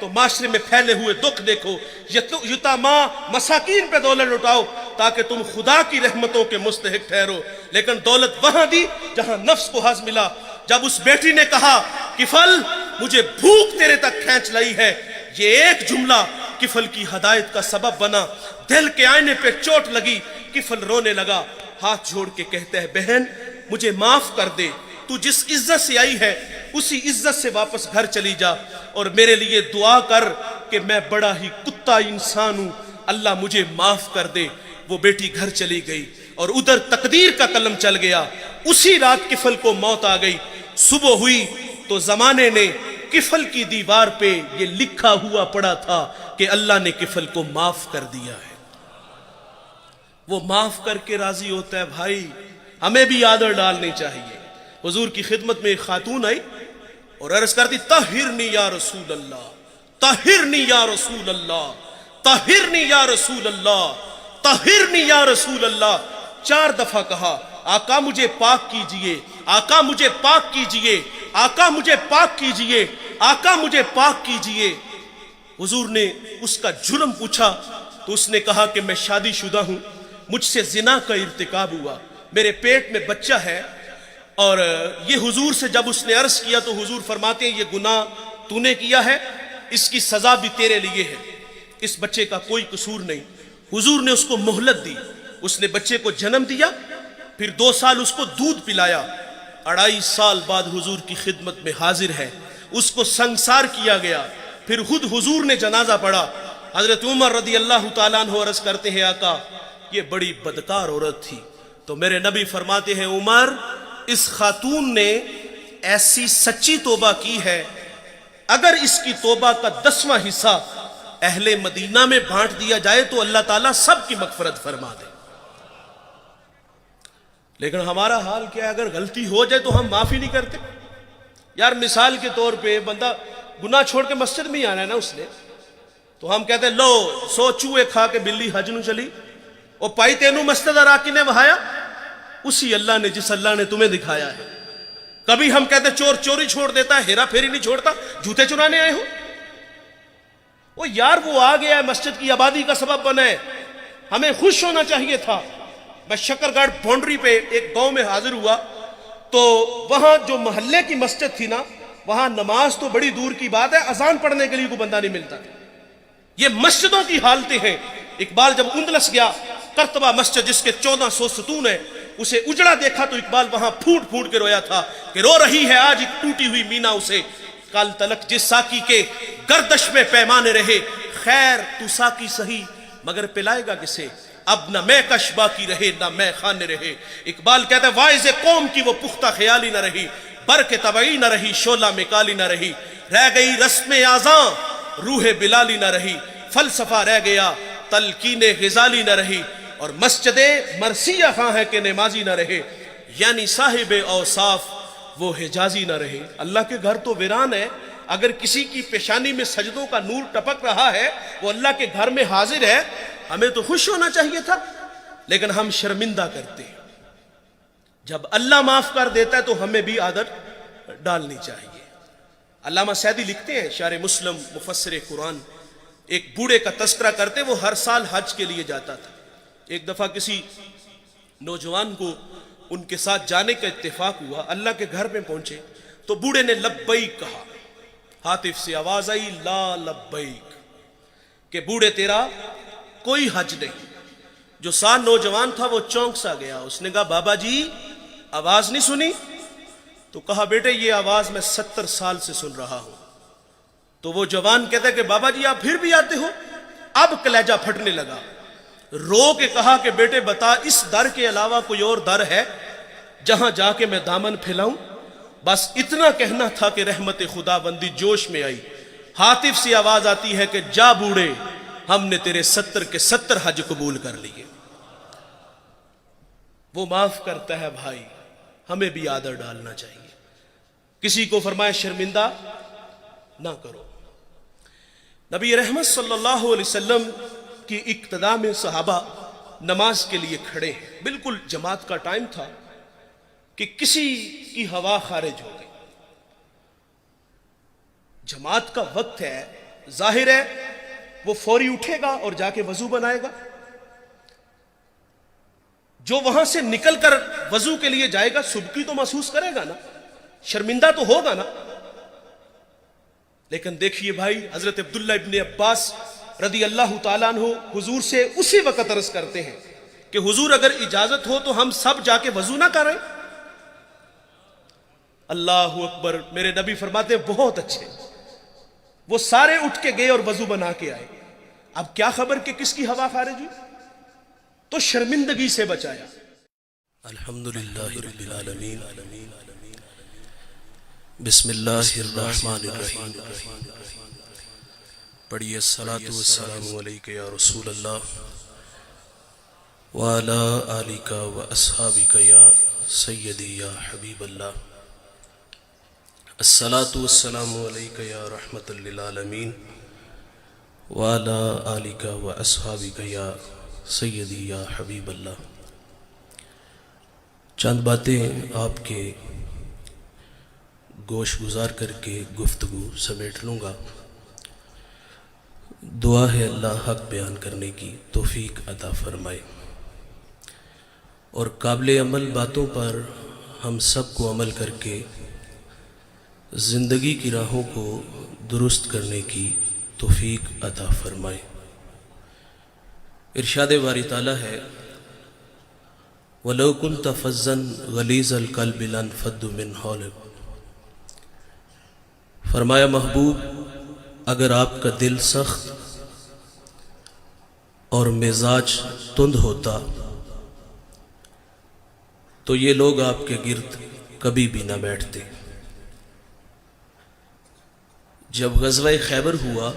S1: تو معاشرے میں پھیلے ہوئے دکھ دیکھو، یتاما مساکین پہ دولت لٹاؤ تاکہ تم خدا کی رحمتوں کے مستحق ٹھہرو۔ لیکن دولت وہاں دی جہاں نفس کو حظ ملا۔ جب اس بیٹی نے کہا کفل مجھے بھوک تیرے تک کھینچ لائی ہے، یہ ایک جملہ کفل کی ہدایت کا سبب بنا۔ دل کے آئینے پہ چوٹ لگی، کفل رونے لگا، ہاتھ جوڑ کے کہتا ہے بہن مجھے معاف کر دے، تو جس عزت سے آئی ہے اسی عزت سے واپس گھر چلی جا، اور میرے لیے دعا کر کہ میں بڑا ہی کتا انسان ہوں، اللہ مجھے معاف کر دے۔ وہ بیٹی گھر چلی گئی اور ادھر تقدیر کا قلم چل گیا۔ اسی رات کفل کو موت آ گئی۔ صبح ہوئی تو زمانے نے کفل کی دیوار پہ یہ لکھا ہوا پڑا تھا کہ اللہ نے کفل کو معاف کر دیا ہے۔ وہ معاف کر کے راضی ہوتا ہے۔ بھائی ہمیں بھی آدر ڈالنی چاہیے۔ حضور کی خدمت میں ایک خاتون آئی اور عرض کرتی طہرنی یا رسول اللہ، طہرنی یا رسول اللہ، طہرنی یا رسول اللہ، طہرنی یا رسول اللہ۔ 4 دفعہ کہا آقا مجھے پاک کیجئے، آقا مجھے پاک کیجئے، آقا مجھے پاک کیجئے، آقا مجھے پاک کیجئے۔ حضور نے اس کا جرم پوچھا تو اس نے کہا کہ میں شادی شدہ ہوں، مجھ سے زنا کا ارتکاب ہوا، میرے پیٹ میں بچہ ہے۔ اور یہ حضور سے جب اس نے عرض کیا تو حضور فرماتے ہیں یہ گناہ تو نے کیا ہے، اس کی سزا بھی تیرے لیے ہے، اس بچے کا کوئی قصور نہیں۔ حضور نے اس کو مہلت دی، اس نے بچے کو جنم دیا، پھر 2 سال اس کو دودھ پلایا۔ 2.5 سال بعد حضور کی خدمت میں حاضر ہے، اس کو سنسار کیا گیا۔ پھر خود حضور نے جنازہ پڑھا۔ حضرت عمر رضی اللہ تعالیٰ عنہ عرض کرتے ہیں آقا یہ بڑی بدکار عورت تھی، تو میرے نبی فرماتے ہیں عمر اس خاتون نے ایسی سچی توبہ کی ہے، اگر اس کی توبہ کا 10واں حصہ اہل مدینہ میں بانٹ دیا جائے تو اللہ تعالیٰ سب کی مغفرت فرما دے۔ لیکن ہمارا حال کیا ہے؟ اگر غلطی ہو جائے تو ہم معافی نہیں کرتے۔ یار مثال کے طور پہ بندہ گناہ چھوڑ کے مسجد میں ہی آنا ہے نا اس نے، تو ہم کہتے ہیں لو 100 چوہے کھا کے بلی حج نو چلی، اور پائی تینوں مسجد آراکی نے بہایا، اسی اللہ نے جس اللہ نے تمہیں دکھایا ہے۔ کبھی ہم کہتے چور چوری چھوڑ دیتا ہے، ہیرا پھیری نہیں چھوڑتا، جوتے چرانے آئے ہو۔ وہ یار وہ آ گیا ہے، مسجد کی آبادی کا سبب بنا ہے، ہمیں خوش ہونا چاہیے تھا۔ میں شکر گڑھ باؤنڈری پہ ایک گاؤں میں حاضر ہوا تو وہاں جو محلے کی مسجد تھی نا، وہاں نماز تو بڑی دور کی بات ہے، اذان پڑھنے کے لیے کوئی بندہ نہیں ملتا تھا۔ یہ مسجدوں کی حالتیں ہیں۔ اقبال جب اندلس گیا، قرطبہ مسجد جس کے 1400 ستون ہیں، اسے اجڑا دیکھا تو اقبال وہاں پھوٹ پھوٹ کے رویا تھا کہ رو رہی ہے آج ایک ٹوٹی ہوئی مینا اسے، کل تلک جس ساکی کے گردش میں پیمانے رہے، خیر تو ساکی سہی مگر پلائے گا کسے، اب نہ میں کش باقی رہے نہ میں خانے رہے۔ اقبال کہتا ہے واعظ قوم کی وہ پختہ خیالی نہ رہی، برق طبعی نہ رہی، شعلہ میں کالی نہ رہی، رہ گئی رسم آزاں روح بلالی نہ رہی، فلسفہ رہ گیا تلقین غزالی نہ رہی، اور مسجد مرثیہ خواہ ہے کہ نمازی نہ رہے، یعنی صاحب اوصاف وہ حجازی نہ رہے۔ اللہ کے گھر تو ویران ہے، اگر کسی کی پیشانی میں سجدوں کا نور ٹپک رہا ہے، وہ اللہ کے گھر میں حاضر ہے، ہمیں تو خوش ہونا چاہیے تھا، لیکن ہم شرمندہ کرتے ہیں۔ جب اللہ معاف کر دیتا ہے تو ہمیں بھی عادت ڈالنی چاہیے۔ علامہ سعدی لکھتے ہیں، شارح مسلم مفسر قرآن، ایک بوڑھے کا تذکرہ کرتے، وہ ہر سال حج کے لیے جاتا تھا۔ ایک دفعہ کسی نوجوان کو ان کے ساتھ جانے کا اتفاق ہوا، اللہ کے گھر میں پہنچے تو بوڑھے نے لبیک کہا، ہاتف سے آواز آئی لا لبیک، کہ بوڑھے تیرا کوئی حج نہیں۔ جو ساتھ نوجوان تھا وہ چونک سا گیا، اس نے کہا بابا جی آواز نہیں سنی؟ تو کہا بیٹے یہ آواز میں 70 سال سے سن رہا ہوں۔ تو وہ جوان کہتا ہے کہ بابا جی آپ پھر بھی آتے ہو؟ اب کلیجہ پھٹنے لگا، رو کے کہا کہ بیٹے بتا اس در کے علاوہ کوئی اور در ہے جہاں جا کے میں دامن پھیلاؤں؟ بس اتنا کہنا تھا کہ رحمت خدا بندی جوش میں آئی، ہاتف سے آواز آتی ہے کہ جا بوڑھے ہم نے تیرے 70 کے 70 حج قبول کر لیے۔ وہ معاف کرتا ہے بھائی، ہمیں بھی آدر ڈالنا چاہیے۔ کسی کو فرمائے شرمندہ نہ کرو۔ نبی رحمت صلی اللہ علیہ وسلم کی اقتداء میں صحابہ نماز کے لیے کھڑے ہیں، بالکل جماعت کا ٹائم تھا کہ کسی کی ہوا خارج ہو گئی، جماعت کا وقت ہے، ظاہر ہے وہ فوری اٹھے گا اور جا کے وضو بنائے گا. جو وہاں سے نکل کر وضو کے لیے جائے گا سبکی تو محسوس کرے گا نا, شرمندہ تو ہوگا نا. لیکن دیکھیے بھائی, حضرت عبداللہ ابن عباس رضی اللہ تعالیٰ عنہ حضور سے اسی وقت عرض کرتے ہیں کہ حضور اگر اجازت ہو تو ہم سب جا کے وضو نہ کریں. اللہ اکبر. میرے نبی فرماتے ہیں بہت اچھے. وہ سارے اٹھ کے گئے اور وضو بنا کے آئے. اب کیا خبر کہ کس کی ہوا خارج ہوئی, تو شرمندگی سے بچایا. الحمدللہ رب العالمین. بسم اللہ الرحمن الرحیم. پڑھیے الصلاۃ والسلام علیک یا رسول اللہ وعلی آلک واصحابک یا سیدی یا حبیب اللہ. الصلاۃ والسلام علیک یا رحمۃ للعالمین وعلی آلک واصحابک یا سیدی یا حبیب اللہ. چند باتیں آپ کے گوش گزار کر کے گفتگو سمیٹ لوں گا. دعا ہے اللہ حق بیان کرنے کی توفیق عطا فرمائے اور قابل عمل باتوں پر ہم سب کو عمل کر کے زندگی کی راہوں کو درست کرنے کی توفیق عطا فرمائے. ارشاد باری تعالیٰ ہے وَلَوْ كُنْتَ فَظًّا غَلِيظَ الْقَلْبِ لَانفَضُّوا مِنْ حَوْلِكَ. فرمایا محبوب اگر آپ کا دل سخت اور مزاج تند ہوتا تو یہ لوگ آپ کے گرد کبھی بھی نہ بیٹھتے. جب غزوہ خیبر ہوا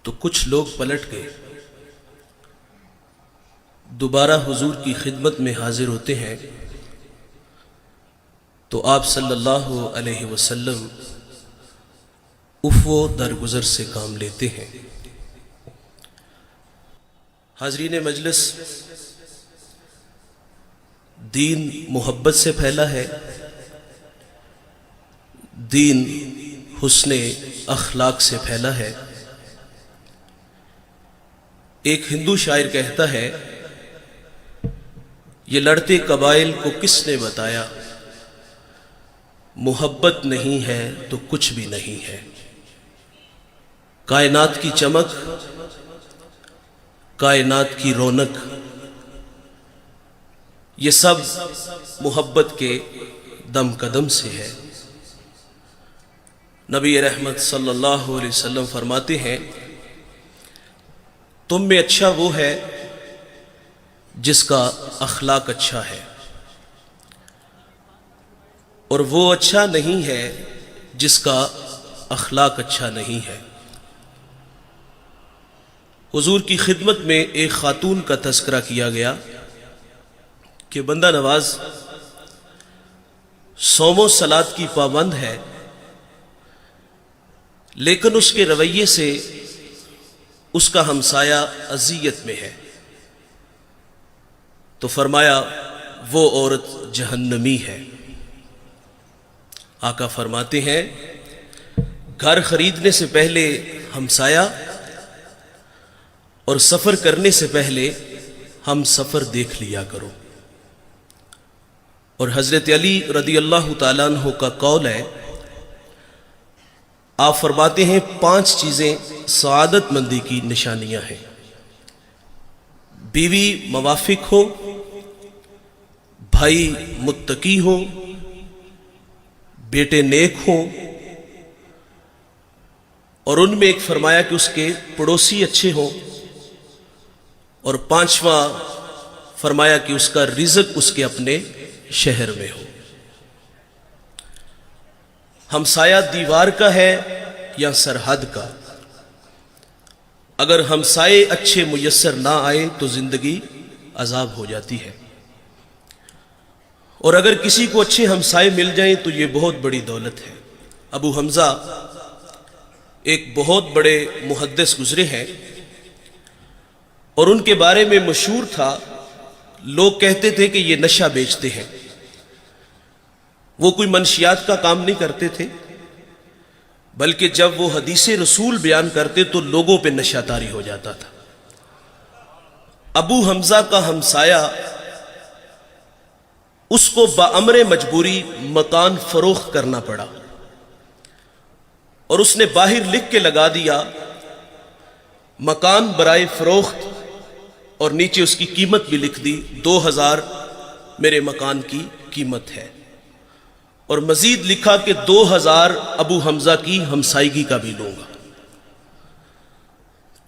S1: تو کچھ لوگ پلٹ گئے, دوبارہ حضور کی خدمت میں حاضر ہوتے ہیں تو آپ صلی اللہ علیہ وسلم افو درگزر سے کام لیتے ہیں. حاضرین مجلس, دین محبت سے پھیلا ہے, دین حسن اخلاق سے پھیلا ہے. ایک ہندو شاعر کہتا ہے یہ لڑتے قبائل کو کس نے بتایا, محبت نہیں ہے تو کچھ بھی نہیں ہے. کائنات کی چمک, کائنات کی رونق, یہ سب محبت کے دم قدم سے ہے. نبی رحمت صلی اللہ علیہ وسلم فرماتے ہیں تم میں اچھا وہ ہے جس کا اخلاق اچھا ہے, اور وہ اچھا نہیں ہے جس کا اخلاق اچھا نہیں ہے. حضور کی خدمت میں ایک خاتون کا تذکرہ کیا گیا کہ بندہ نواز صوم و صلات کی پابند ہے, لیکن اس کے رویے سے اس کا ہمسایہ اذیت میں ہے. تو فرمایا وہ عورت جہنمی ہے. آقا فرماتے ہیں گھر خریدنے سے پہلے ہمسایہ اور سفر کرنے سے پہلے ہم سفر دیکھ لیا کرو. اور حضرت علی رضی اللہ تعالیٰ عنہ کا قول ہے, آپ فرماتے ہیں 5 چیزیں سعادت مندی کی نشانیاں ہیں. بیوی موافق ہو, بھائی متقی ہو, بیٹے نیک ہوں, اور ان میں ایک فرمایا کہ اس کے پڑوسی اچھے ہوں, اور 5واں فرمایا کہ اس کا رزق اس کے اپنے شہر میں ہو. ہمسایہ دیوار کا ہے یا سرحد کا؟ اگر ہمسائے اچھے میسر نہ آئے تو زندگی عذاب ہو جاتی ہے, اور اگر کسی کو اچھے ہمسائے مل جائیں تو یہ بہت بڑی دولت ہے. ابو حمزہ ایک بہت بڑے محدث گزرے ہیں, اور ان کے بارے میں مشہور تھا, لوگ کہتے تھے کہ یہ نشہ بیچتے ہیں. وہ کوئی منشیات کا کام نہیں کرتے تھے, بلکہ جب وہ حدیث رسول بیان کرتے تو لوگوں پہ نشہ طاری ہو جاتا تھا۔ ابو حمزہ کا ہمسایہ اس کو بامر مجبوری مکان فروخت کرنا پڑا، اور اس نے باہر لکھ کے لگا دیا مکان برائے فروخت، اور نیچے اس کی قیمت بھی لکھ دی 2000 میرے مکان کی قیمت ہے، اور مزید لکھا کہ 2000 ابو حمزہ کی ہمسائیگی کا بھی لوں گا۔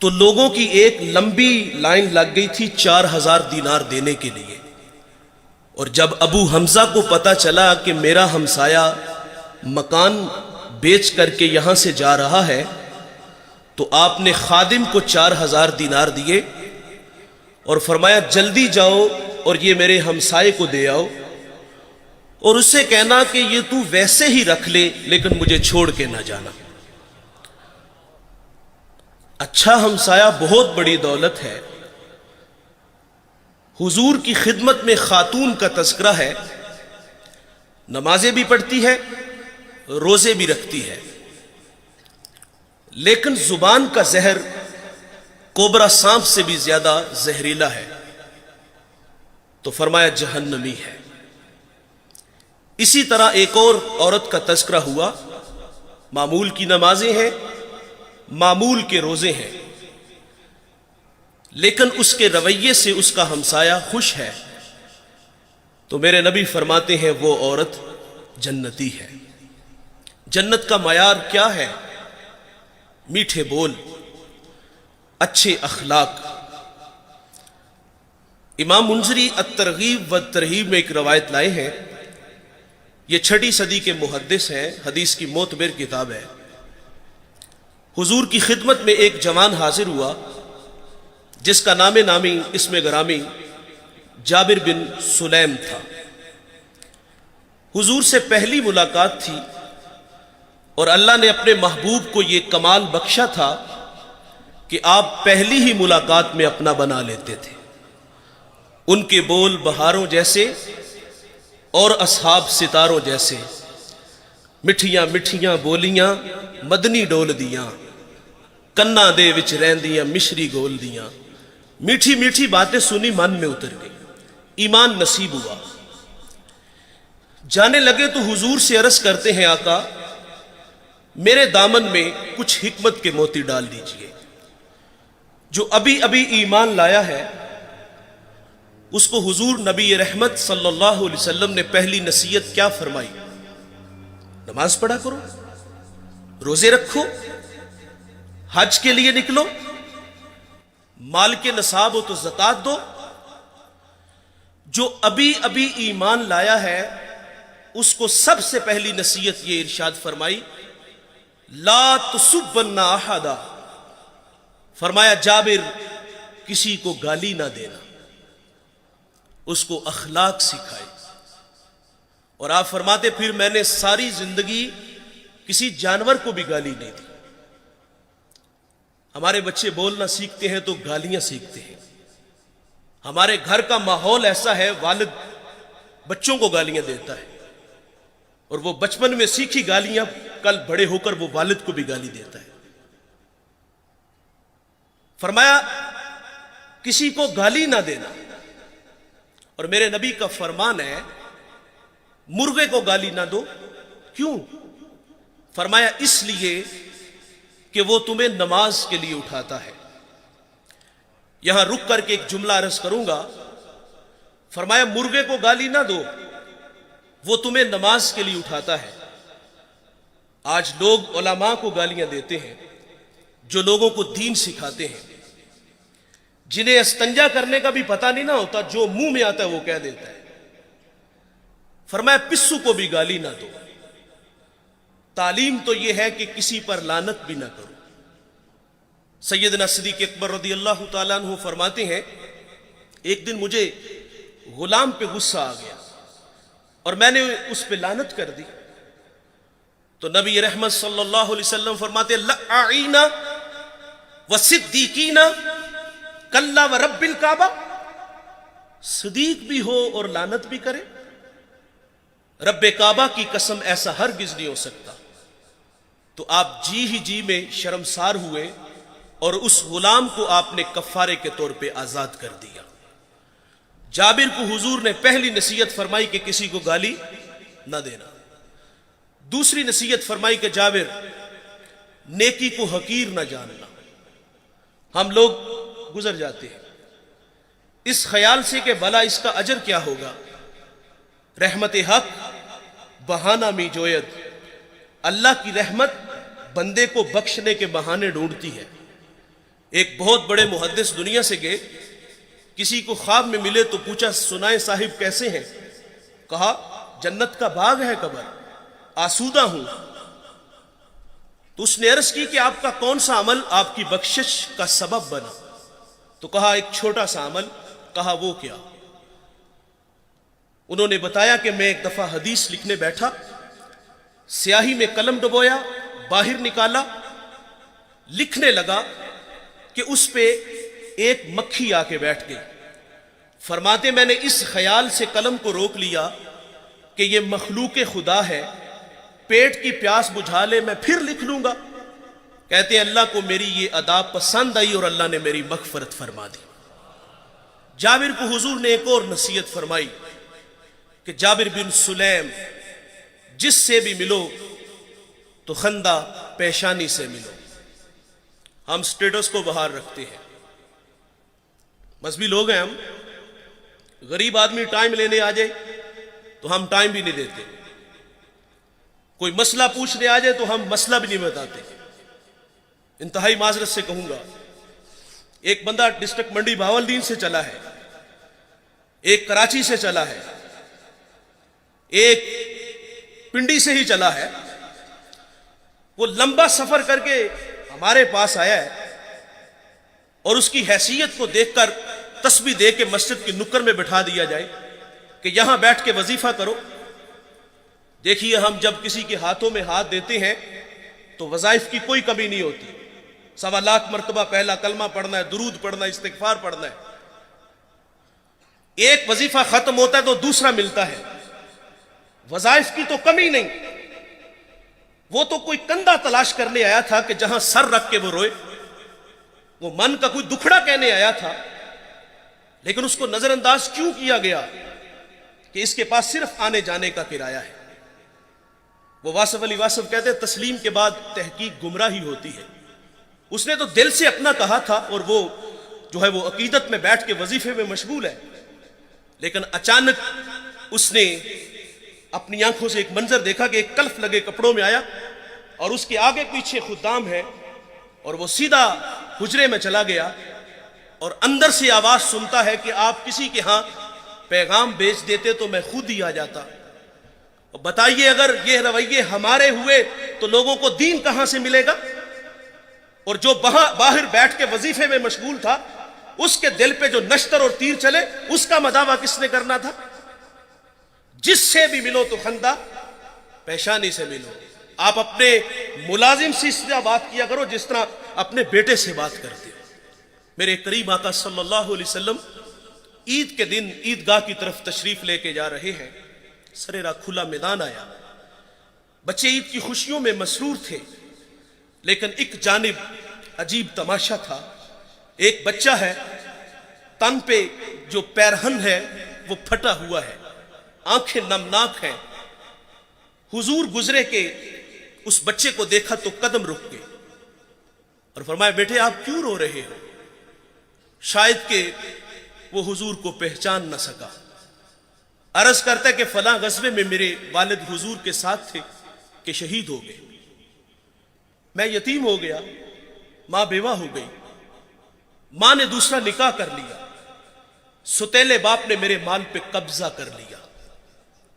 S1: تو لوگوں کی ایک لمبی لائن لگ گئی تھی 4000 دینار دینے کے لیے، اور جب ابو حمزہ کو پتا چلا کہ میرا ہمسایہ مکان بیچ کر کے یہاں سے جا رہا ہے، تو آپ نے خادم کو 4000 دینار دیے اور فرمایا جلدی جاؤ اور یہ میرے ہمسائے کو دے آؤ، اور اسے کہنا کہ یہ تو ویسے ہی رکھ لے لیکن مجھے چھوڑ کے نہ جانا۔ اچھا ہمسایہ بہت بڑی دولت ہے۔ حضور کی خدمت میں خاتون کا تذکرہ ہے، نمازیں بھی پڑھتی ہے، روزے بھی رکھتی ہے، لیکن زبان کا زہر کوبرا سانپ سے بھی زیادہ زہریلا ہے، تو فرمایا جہنمی ہے۔ اسی طرح ایک اور عورت کا تذکرہ ہوا، معمول کی نمازیں ہیں، معمول کے روزے ہیں، لیکن اس کے رویے سے اس کا ہمسایہ خوش ہے، تو میرے نبی فرماتے ہیں وہ عورت جنتی ہے۔ جنت کا معیار کیا ہے؟ میٹھے بول، اچھے اخلاق۔ امام منذری الترغیب والترہیب میں ایک روایت لائے ہیں، یہ 6 صدی کے محدث ہیں، حدیث کی معتبر کتاب ہے۔ حضور کی خدمت میں ایک جوان حاضر ہوا جس کا نام نامی اسم گرامی جابر بن سلیم تھا۔ حضور سے پہلی ملاقات تھی، اور اللہ نے اپنے محبوب کو یہ کمال بخشا تھا کہ آپ پہلی ہی ملاقات میں اپنا بنا لیتے تھے۔ ان کے بول بہاروں جیسے اور اصحاب ستاروں جیسے، مٹھیاں مٹھیاں بولیاں مدنی ڈول دیاں، کنا دے وچ رہندیاں مشری گول دیاں۔ میٹھی میٹھی باتیں سنی من میں اتر گئی، ایمان نصیب ہوا۔ جانے لگے تو حضور سے عرض کرتے ہیں آقا میرے دامن میں کچھ حکمت کے موتی ڈال دیجئے۔ جو ابھی ابھی ایمان لایا ہے اس کو حضور نبی رحمت صلی اللہ علیہ وسلم نے پہلی نصیحت کیا فرمائی؟ نماز پڑھا کرو، روزے رکھو، حج کے لیے نکلو، مال کے نصاب ہو تو زکات دو۔ جو ابھی ابھی ایمان لایا ہے اس کو سب سے پہلی نصیحت یہ ارشاد فرمائی، لا تسبن احدا، فرمایا جابر کسی کو گالی نہ دینا، اس کو اخلاق سکھائے۔ اور آپ فرماتے پھر میں نے ساری زندگی کسی جانور کو بھی گالی نہیں دی۔ ہمارے بچے بولنا سیکھتے ہیں تو گالیاں سیکھتے ہیں۔ ہمارے گھر کا ماحول ایسا ہے، والد بچوں کو گالیاں دیتا ہے، اور وہ بچپن میں سیکھی گالیاں کل بڑے ہو کر وہ والد کو بھی گالی دیتا ہے۔ فرمایا کسی کو گالی نہ دینا، اور میرے نبی کا فرمان ہے مرغے کو گالی نہ دو۔ کیوں؟ فرمایا اس لیے کہ وہ تمہیں نماز کے لیے اٹھاتا ہے۔ یہاں رک کر کے ایک جملہ عرض کروں گا، فرمایا مرغے کو گالی نہ دو، وہ تمہیں نماز کے لیے اٹھاتا ہے۔ آج لوگ علماء کو گالیاں دیتے ہیں، جو لوگوں کو دین سکھاتے ہیں، جنہیں استنجا کرنے کا بھی پتہ نہیں نہ ہوتا، جو منہ میں آتا ہے وہ کہہ دیتا ہے۔ فرمایا پسو کو بھی گالی نہ دو۔ تعلیم تو یہ ہے کہ کسی پر لعنت بھی نہ کرو۔ سیدنا صدیق اکبر رضی اللہ تعالیٰ عنہ فرماتے ہیں ایک دن مجھے غلام پہ غصہ آ گیا اور میں نے اس پہ لعنت کر دی، تو نبی رحمت صلی اللہ علیہ وسلم فرماتے لعینا وصدیقینا کلا ورب الکعبہ، صدیق بھی ہو اور لعنت بھی کرے، رب کعبہ کی قسم ایسا ہرگز نہیں ہو سکتا۔ تو آپ جی میں شرمسار ہوئے اور اس غلام کو آپ نے کفارے کے طور پہ آزاد کر دیا۔ جابر کو حضور نے پہلی نصیحت فرمائی کہ کسی کو گالی نہ دینا۔ دوسری نصیحت فرمائی کہ جابر نیکی کو حقیر نہ جاننا۔ ہم لوگ گزر جاتے ہیں اس خیال سے کہ بھلا اس کا اجر کیا ہوگا۔ رحمت حق بہانہ می جوید، اللہ کی رحمت بندے کو بخشنے کے بہانے ڈھونڈتی ہے۔ ایک بہت بڑے محدث دنیا سے گئے، کسی کو خواب میں ملے تو پوچھا سنائے صاحب کیسے ہیں؟ کہا جنت کا باغ ہے قبر، آسودہ ہوں۔ تو اس نے عرض کی کہ آپ کا کون سا عمل آپ کی بخشش کا سبب بنا؟ تو کہا ایک چھوٹا سا عمل۔ کہا وہ کیا؟ انہوں نے بتایا کہ میں ایک دفعہ حدیث لکھنے بیٹھا، سیاہی میں قلم ڈبویا، باہر نکالا، لکھنے لگا کہ اس پہ ایک مکھی آ کے بیٹھ گئی۔ فرماتے میں نے اس خیال سے قلم کو روک لیا کہ یہ مخلوق خدا ہے، پیٹ کی پیاس بجھا لے میں پھر لکھ لوں گا۔ کہتے ہیں اللہ کو میری یہ ادا پسند آئی اور اللہ نے میری مغفرت فرما دی۔ جابر کو حضور نے ایک اور نصیحت فرمائی کہ جابر بن سلیم جس سے بھی ملو تو خندہ پیشانی سے ملو۔ ہم سٹیٹس کو باہر رکھتے ہیں، مذہبی لوگ ہیں ہم، غریب آدمی ٹائم لینے آ جائے تو ہم ٹائم بھی نہیں دیتے، کوئی مسئلہ پوچھنے آ جائے تو ہم مسئلہ بھی نہیں بتاتے۔ انتہائی معذرت سے کہوں گا، ایک بندہ ڈسٹرکٹ منڈی بہاولدین سے چلا ہے، ایک کراچی سے چلا ہے، ایک پنڈی سے ہی چلا ہے، وہ لمبا سفر کر کے ہمارے پاس آیا ہے اور اس کی حیثیت کو دیکھ کر تسبیح دے کے مسجد کی نکر میں بٹھا دیا جائے کہ یہاں بیٹھ کے وظیفہ کرو۔ دیکھیے ہم جب کسی کے ہاتھوں میں ہاتھ دیتے ہیں تو وظائف کی کوئی کمی نہیں ہوتی، 1.25 لاکھ مرتبہ پہلا کلمہ پڑھنا ہے، درود پڑھنا ہے، استغفار پڑھنا ہے۔ ایک وظیفہ ختم ہوتا ہے تو دوسرا ملتا ہے، وظائف کی تو کمی نہیں۔ وہ تو کوئی کندھا تلاش کرنے آیا تھا کہ جہاں سر رکھ کے وہ روئے، وہ من کا کوئی دکھڑا کہنے آیا تھا، لیکن اس کو نظر انداز کیوں کیا گیا کہ اس کے پاس صرف آنے جانے کا کرایہ ہے۔ وہ واصف علی واصف کہتے ہیں تسلیم کے بعد تحقیق گمراہی ہوتی ہے۔ اس نے تو دل سے اپنا کہا تھا اور وہ جو ہے وہ عقیدت میں بیٹھ کے وظیفے میں مشغول ہے، لیکن اچانک اس نے اپنی آنکھوں سے ایک منظر دیکھا کہ ایک کلف لگے کپڑوں میں آیا اور اس کے آگے پیچھے خدام ہے، اور وہ سیدھا حجرے میں چلا گیا اور اندر سے آواز سنتا ہے کہ آپ کسی کے ہاں پیغام بیچ دیتے تو میں خود ہی آ جاتا۔ بتائیے اگر یہ رویے ہمارے ہوئے تو لوگوں کو دین کہاں سے ملے گا؟ اور جو باہر بیٹھ کے وظیفے میں مشغول تھا، اس کے دل پہ جو نشتر اور تیر چلے اس کا مداوع کس نے کرنا تھا؟ جس سے بھی ملو تو خندہ پیشانی سے ملو۔ آپ اپنے ملازم سے اس طرح بات کیا کرو جس طرح اپنے بیٹے سے بات کرتے ہو۔ میرے کریم آقا صلی اللہ علیہ وسلم عید کے دن عیدگاہ کی طرف تشریف لے کے جا رہے ہیں، سریرا کھلا میدان آیا، بچے عید کی خوشیوں میں مسرور تھے، لیکن ایک جانب عجیب تماشا تھا۔ ایک بچہ ہے، تن پہ جو پیرہن ہے وہ پھٹا ہوا ہے، آنکھیں نمناک ہیں۔ حضور گزرے کہ اس بچے کو دیکھا تو قدم رک گئے اور فرمایا بیٹے آپ کیوں رو رہے ہو؟ شاید کہ وہ حضور کو پہچان نہ سکا۔ عرض کرتا ہے کہ فلاں غزوے میں میرے والد حضور کے ساتھ تھے کہ شہید ہو گئے، میں یتیم ہو گیا، ماں بیوہ ہو گئی، ماں نے دوسرا نکاح کر لیا، ستیلے باپ نے میرے مال پہ قبضہ کر لیا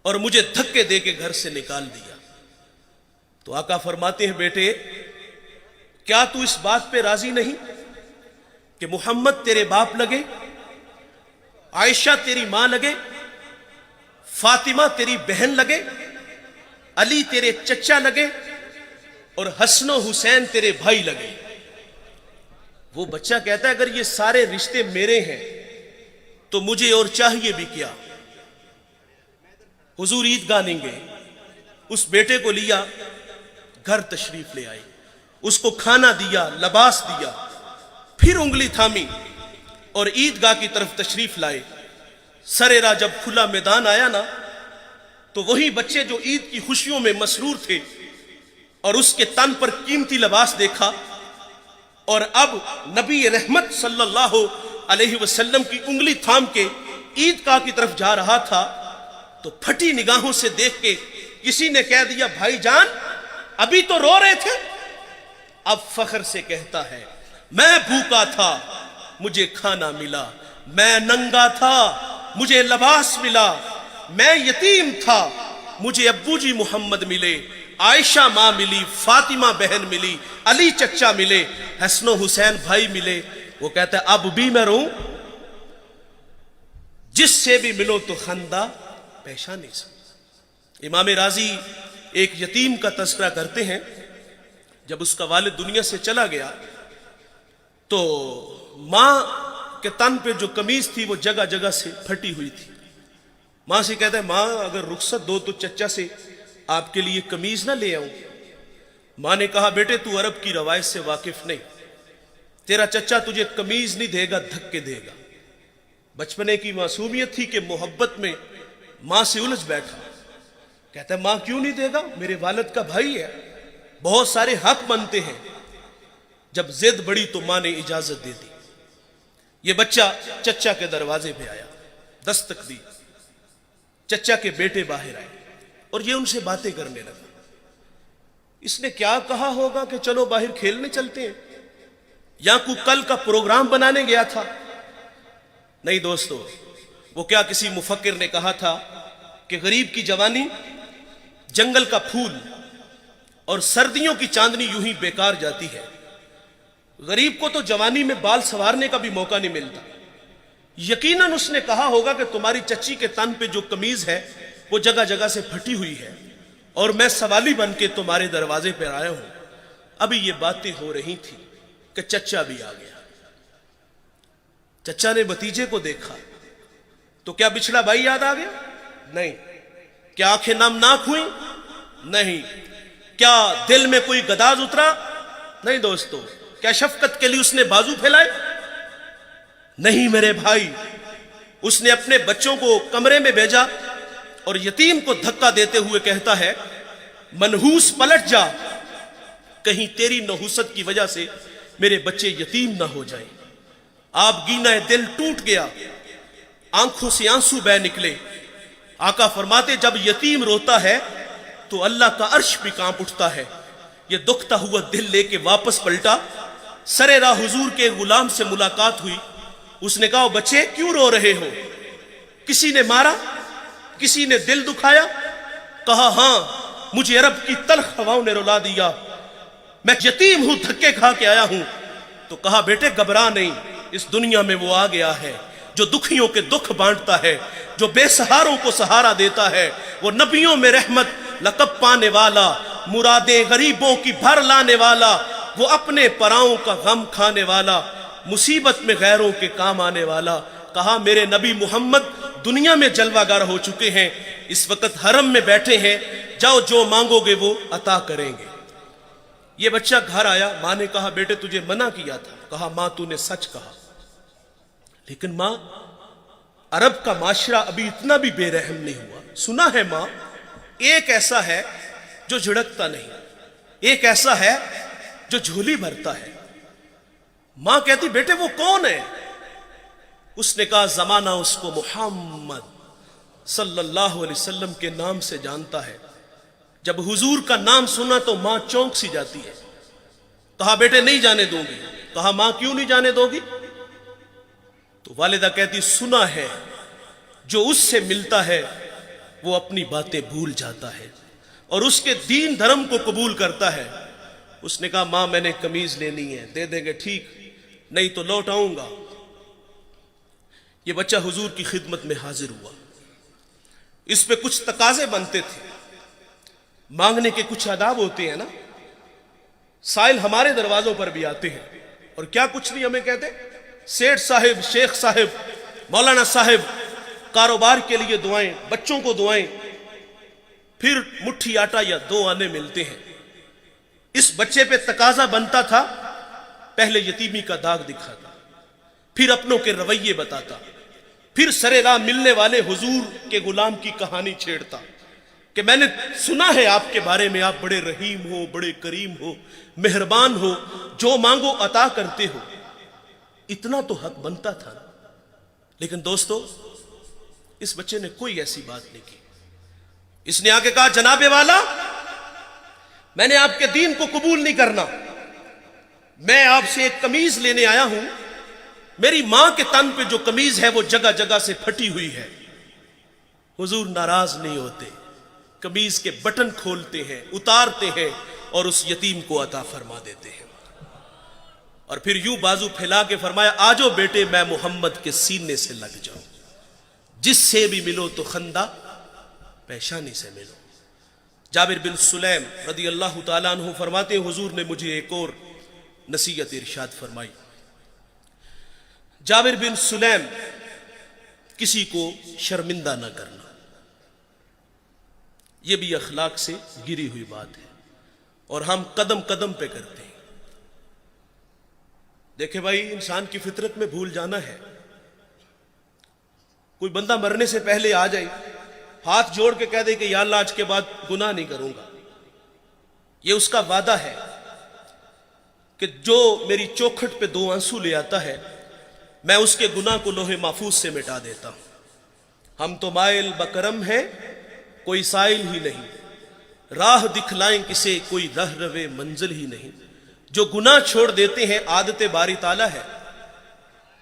S1: اور مجھے دھکے دے کے گھر سے نکال دیا۔ تو آقا فرماتے ہیں بیٹے کیا تو اس بات پہ راضی نہیں کہ محمد تیرے باپ لگے، عائشہ تیری ماں لگے، فاطمہ تیری بہن لگے، علی تیرے چچا لگے اور حسن و حسین تیرے بھائی لگے۔ وہ بچہ کہتا ہے اگر یہ سارے رشتے میرے ہیں تو مجھے اور چاہیے بھی کیا؟ حضور عیدگاہ نہیں گئے، اس بیٹے کو لیا، گھر تشریف لے آئی، اس کو کھانا دیا، لباس دیا، پھر انگلی تھامی اور عیدگاہ کی طرف تشریف لائے۔ سرے راہ جب کھلا میدان آیا نا، تو وہی بچے جو عید کی خوشیوں میں مسرور تھے اور اس کے تن پر قیمتی لباس دیکھا، اور اب نبی رحمت صلی اللہ علیہ وسلم کی انگلی تھام کے عیدگاہ کی طرف جا رہا تھا، تو پھٹی نگاہوں سے دیکھ کے کسی نے کہہ دیا، بھائی جان ابھی تو رو رہے تھے۔ اب فخر سے کہتا ہے، میں بھوکا تھا مجھے کھانا ملا، میں ننگا تھا مجھے لباس ملا، میں یتیم تھا مجھے ابو جی محمد ملے، عائشہ ماں ملی، فاطمہ بہن ملی، علی چچا ملے، حسن و حسین بھائی ملے۔ وہ کہتا ہے اب بھی میں رہوں، جس سے بھی ملو تو خندہ پیشانی سے۔ امام راضی ایک یتیم کا تذکرہ کرتے ہیں، جب اس کا والد دنیا سے چلا گیا تو ماں کے تن پہ جو قمیض تھی وہ جگہ جگہ سے پھٹی ہوئی تھی۔ ماں سے کہتا ہے، ماں اگر رخصت دو تو چچا سے آپ کے لیے قمیض نہ لے آؤں۔ ماں نے کہا، بیٹے تو عرب کی روایت سے واقف نہیں، تیرا چچا تجھے قمیض نہیں دے گا، دھکے دے گا۔ بچپنے کی معصومیت تھی کہ محبت میں ماں سے الجھ بیٹھا۔ کہتا ہے، ماں کیوں نہیں دے گا، میرے والد کا بھائی ہے، بہت سارے حق بنتے ہیں۔ جب ضد بڑی تو ماں نے اجازت دے دی۔ یہ بچہ چچا کے دروازے پہ آیا، دستک دی، چچا کے بیٹے باہر آئے اور یہ ان سے باتیں کرنے لگا۔ اس نے کیا کہا ہوگا کہ چلو باہر کھیلنے چلتے ہیں، یا کوئی کل کا پروگرام بنانے گیا تھا؟ نہیں دوستو، وہ کیا کسی مفکر نے کہا تھا کہ غریب کی جوانی جنگل کا پھول اور سردیوں کی چاندنی یوں ہی بیکار جاتی ہے۔ غریب کو تو جوانی میں بال سنوارنے کا بھی موقع نہیں ملتا۔ یقیناً اس نے کہا ہوگا کہ تمہاری چچی کے تن پہ جو قمیض ہے وہ جگہ جگہ سے پھٹی ہوئی ہے، اور میں سوالی بن کے تمہارے دروازے پر آیا ہوں۔ ابھی یہ باتیں ہو رہی تھی کہ چچا بھی آ گیا۔ چچا نے بھتیجے کو دیکھا تو کیا بچھڑا بھائی یاد آ گیا؟ نہیں۔ کیا آنکھیں نمناک ہوئیں؟ نہیں۔ کیا دل میں کوئی گداز اترا؟ نہیں دوستو۔ کیا شفقت کے لیے اس نے بازو پھیلائے؟ نہیں میرے بھائی۔ اس نے اپنے بچوں کو کمرے میں بھیجا اور یتیم کو دھکا دیتے ہوئے کہتا ہے، منحوس پلٹ جا، کہیں تیری نحوست کی وجہ سے میرے بچے یتیم نہ ہو جائیں۔ آپ گینا دل ٹوٹ گیا، آنکھوں سے آنسو بہہ نکلے۔ آقا فرماتے، جب یتیم روتا ہے تو اللہ کا عرش بھی کانپ اٹھتا ہے۔ یہ دکھتا ہوا دل لے کے واپس پلٹا۔ سرے راہ حضور کے غلام سے ملاقات ہوئی۔ اس نے کہا، بچے کیوں رو رہے ہو؟ کسی نے مارا؟ کسی نے دل دکھایا؟ کہا، ہاں مجھے عرب کی تلخ ہواؤں نے رلا دیا، میں یتیم ہوں، دھکے کھا کے آیا ہوں۔ تو کہا، بیٹے گھبرا نہیں، اس دنیا میں وہ آ گیا ہے جو دکھیوں کے دکھ بانٹتا ہے، جو بے سہاروں کو سہارا دیتا ہے۔ وہ نبیوں میں رحمت لقب پانے والا، مرادیں غریبوں کی بھر لانے والا، وہ اپنے پراؤں کا غم کھانے والا، مصیبت میں غیروں کے کام آنے والا۔ کہا، میرے نبی محمد دنیا میں جلوہ گر ہو چکے ہیں، اس وقت حرم میں بیٹھے ہیں، جاؤ جو مانگو گے وہ عطا کریں گے۔ یہ بچہ گھر آیا، ماں نے کہا، بیٹے تجھے منع کیا تھا۔ کہا، ماں تو نے سچ کہا، لیکن ماں عرب کا معاشرہ ابھی اتنا بھی بے رحم نہیں ہوا۔ سنا ہے ماں، ایک ایسا ہے جو جھڑکتا نہیں، ایک ایسا ہے جو جھولی بھرتا ہے۔ ماں کہتی، بیٹے وہ کون ہے؟ اس نے کہا، زمانہ اس کو محمد صلی اللہ علیہ وسلم کے نام سے جانتا ہے۔ جب حضور کا نام سنا تو ماں چونک سی جاتی ہے۔ کہا، بیٹے نہیں جانے دوں گی۔ کہا، ماں کیوں نہیں جانے دو گی؟ تو والدہ کہتی، سنا ہے جو اس سے ملتا ہے وہ اپنی باتیں بھول جاتا ہے اور اس کے دین دھرم کو قبول کرتا ہے۔ اس نے کہا، ماں میں نے قمیض لینی ہے، دے دیں گے ٹھیک، نہیں تو لوٹ آؤں گا۔ یہ بچہ حضور کی خدمت میں حاضر ہوا۔ اس پہ کچھ تقاضے بنتے تھے، مانگنے کے کچھ آداب ہوتے ہیں نا۔ سائل ہمارے دروازوں پر بھی آتے ہیں اور کیا کچھ نہیں ہمیں کہتے، سیٹھ صاحب، شیخ صاحب، مولانا صاحب، کاروبار کے لیے دعائیں، بچوں کو دعائیں، پھر مٹھی آٹا یا 2 آنے ملتے ہیں۔ اس بچے پہ تقاضا بنتا تھا، پہلے یتیمی کا داغ دکھاتا، پھر اپنوں کے رویے بتاتا، پھر سرے راہ ملنے والے حضور کے غلام کی کہانی چھیڑتا کہ میں نے سنا ہے آپ کے بارے میں، آپ بڑے رحیم ہو، بڑے کریم ہو، مہربان ہو، جو مانگو عطا کرتے ہو۔ اتنا تو حق بنتا تھا، لیکن دوستو اس بچے نے کوئی ایسی بات نہیں کی۔ اس نے آ کے کہا جناب والا، میں نے آپ کے دین کو قبول نہیں کرنا، میں آپ سے ایک قمیض لینے آیا ہوں، میری ماں کے تن پہ جو قمیض ہے وہ جگہ جگہ سے پھٹی ہوئی ہے۔ حضور ناراض نہیں ہوتے، قمیض کے بٹن کھولتے ہیں، اتارتے ہیں اور اس یتیم کو عطا فرما دیتے ہیں، اور پھر یوں بازو پھیلا کے فرمایا آجو بیٹے میں محمد کے سینے سے لگ جاؤں، جس سے بھی ملو تو خندہ پیشانی سے ملو۔ جابر بن سلیم رضی اللہ تعالیٰ عنہ فرماتے ہیں حضور نے مجھے ایک اور نصیحت ارشاد فرمائی۔ جابر بن سلیم، کسی کو شرمندہ نہ کرنا، یہ بھی اخلاق سے گری ہوئی بات ہے، اور ہم قدم قدم پہ کرتے ہیں۔ دیکھیں بھائی، انسان کی فطرت میں بھول جانا ہے۔ کوئی بندہ مرنے سے پہلے آ جائے، ہاتھ جوڑ کے کہہ دے کہ یا اللہ آج کے بعد گناہ نہیں کروں گا، یہ اس کا وعدہ ہے کہ جو میری چوکھٹ پہ 2 آنسو لے آتا ہے میں اس کے گناہ کو لوح محفوظ سے مٹا دیتا ہوں۔ ہم تو مائل بکرم ہیں، کوئی سائل ہی نہیں، راہ دکھلائیں کسے کوئی رہ روے منزل ہی نہیں۔ جو گناہ چھوڑ دیتے ہیں عادت باری تعالیٰ ہے،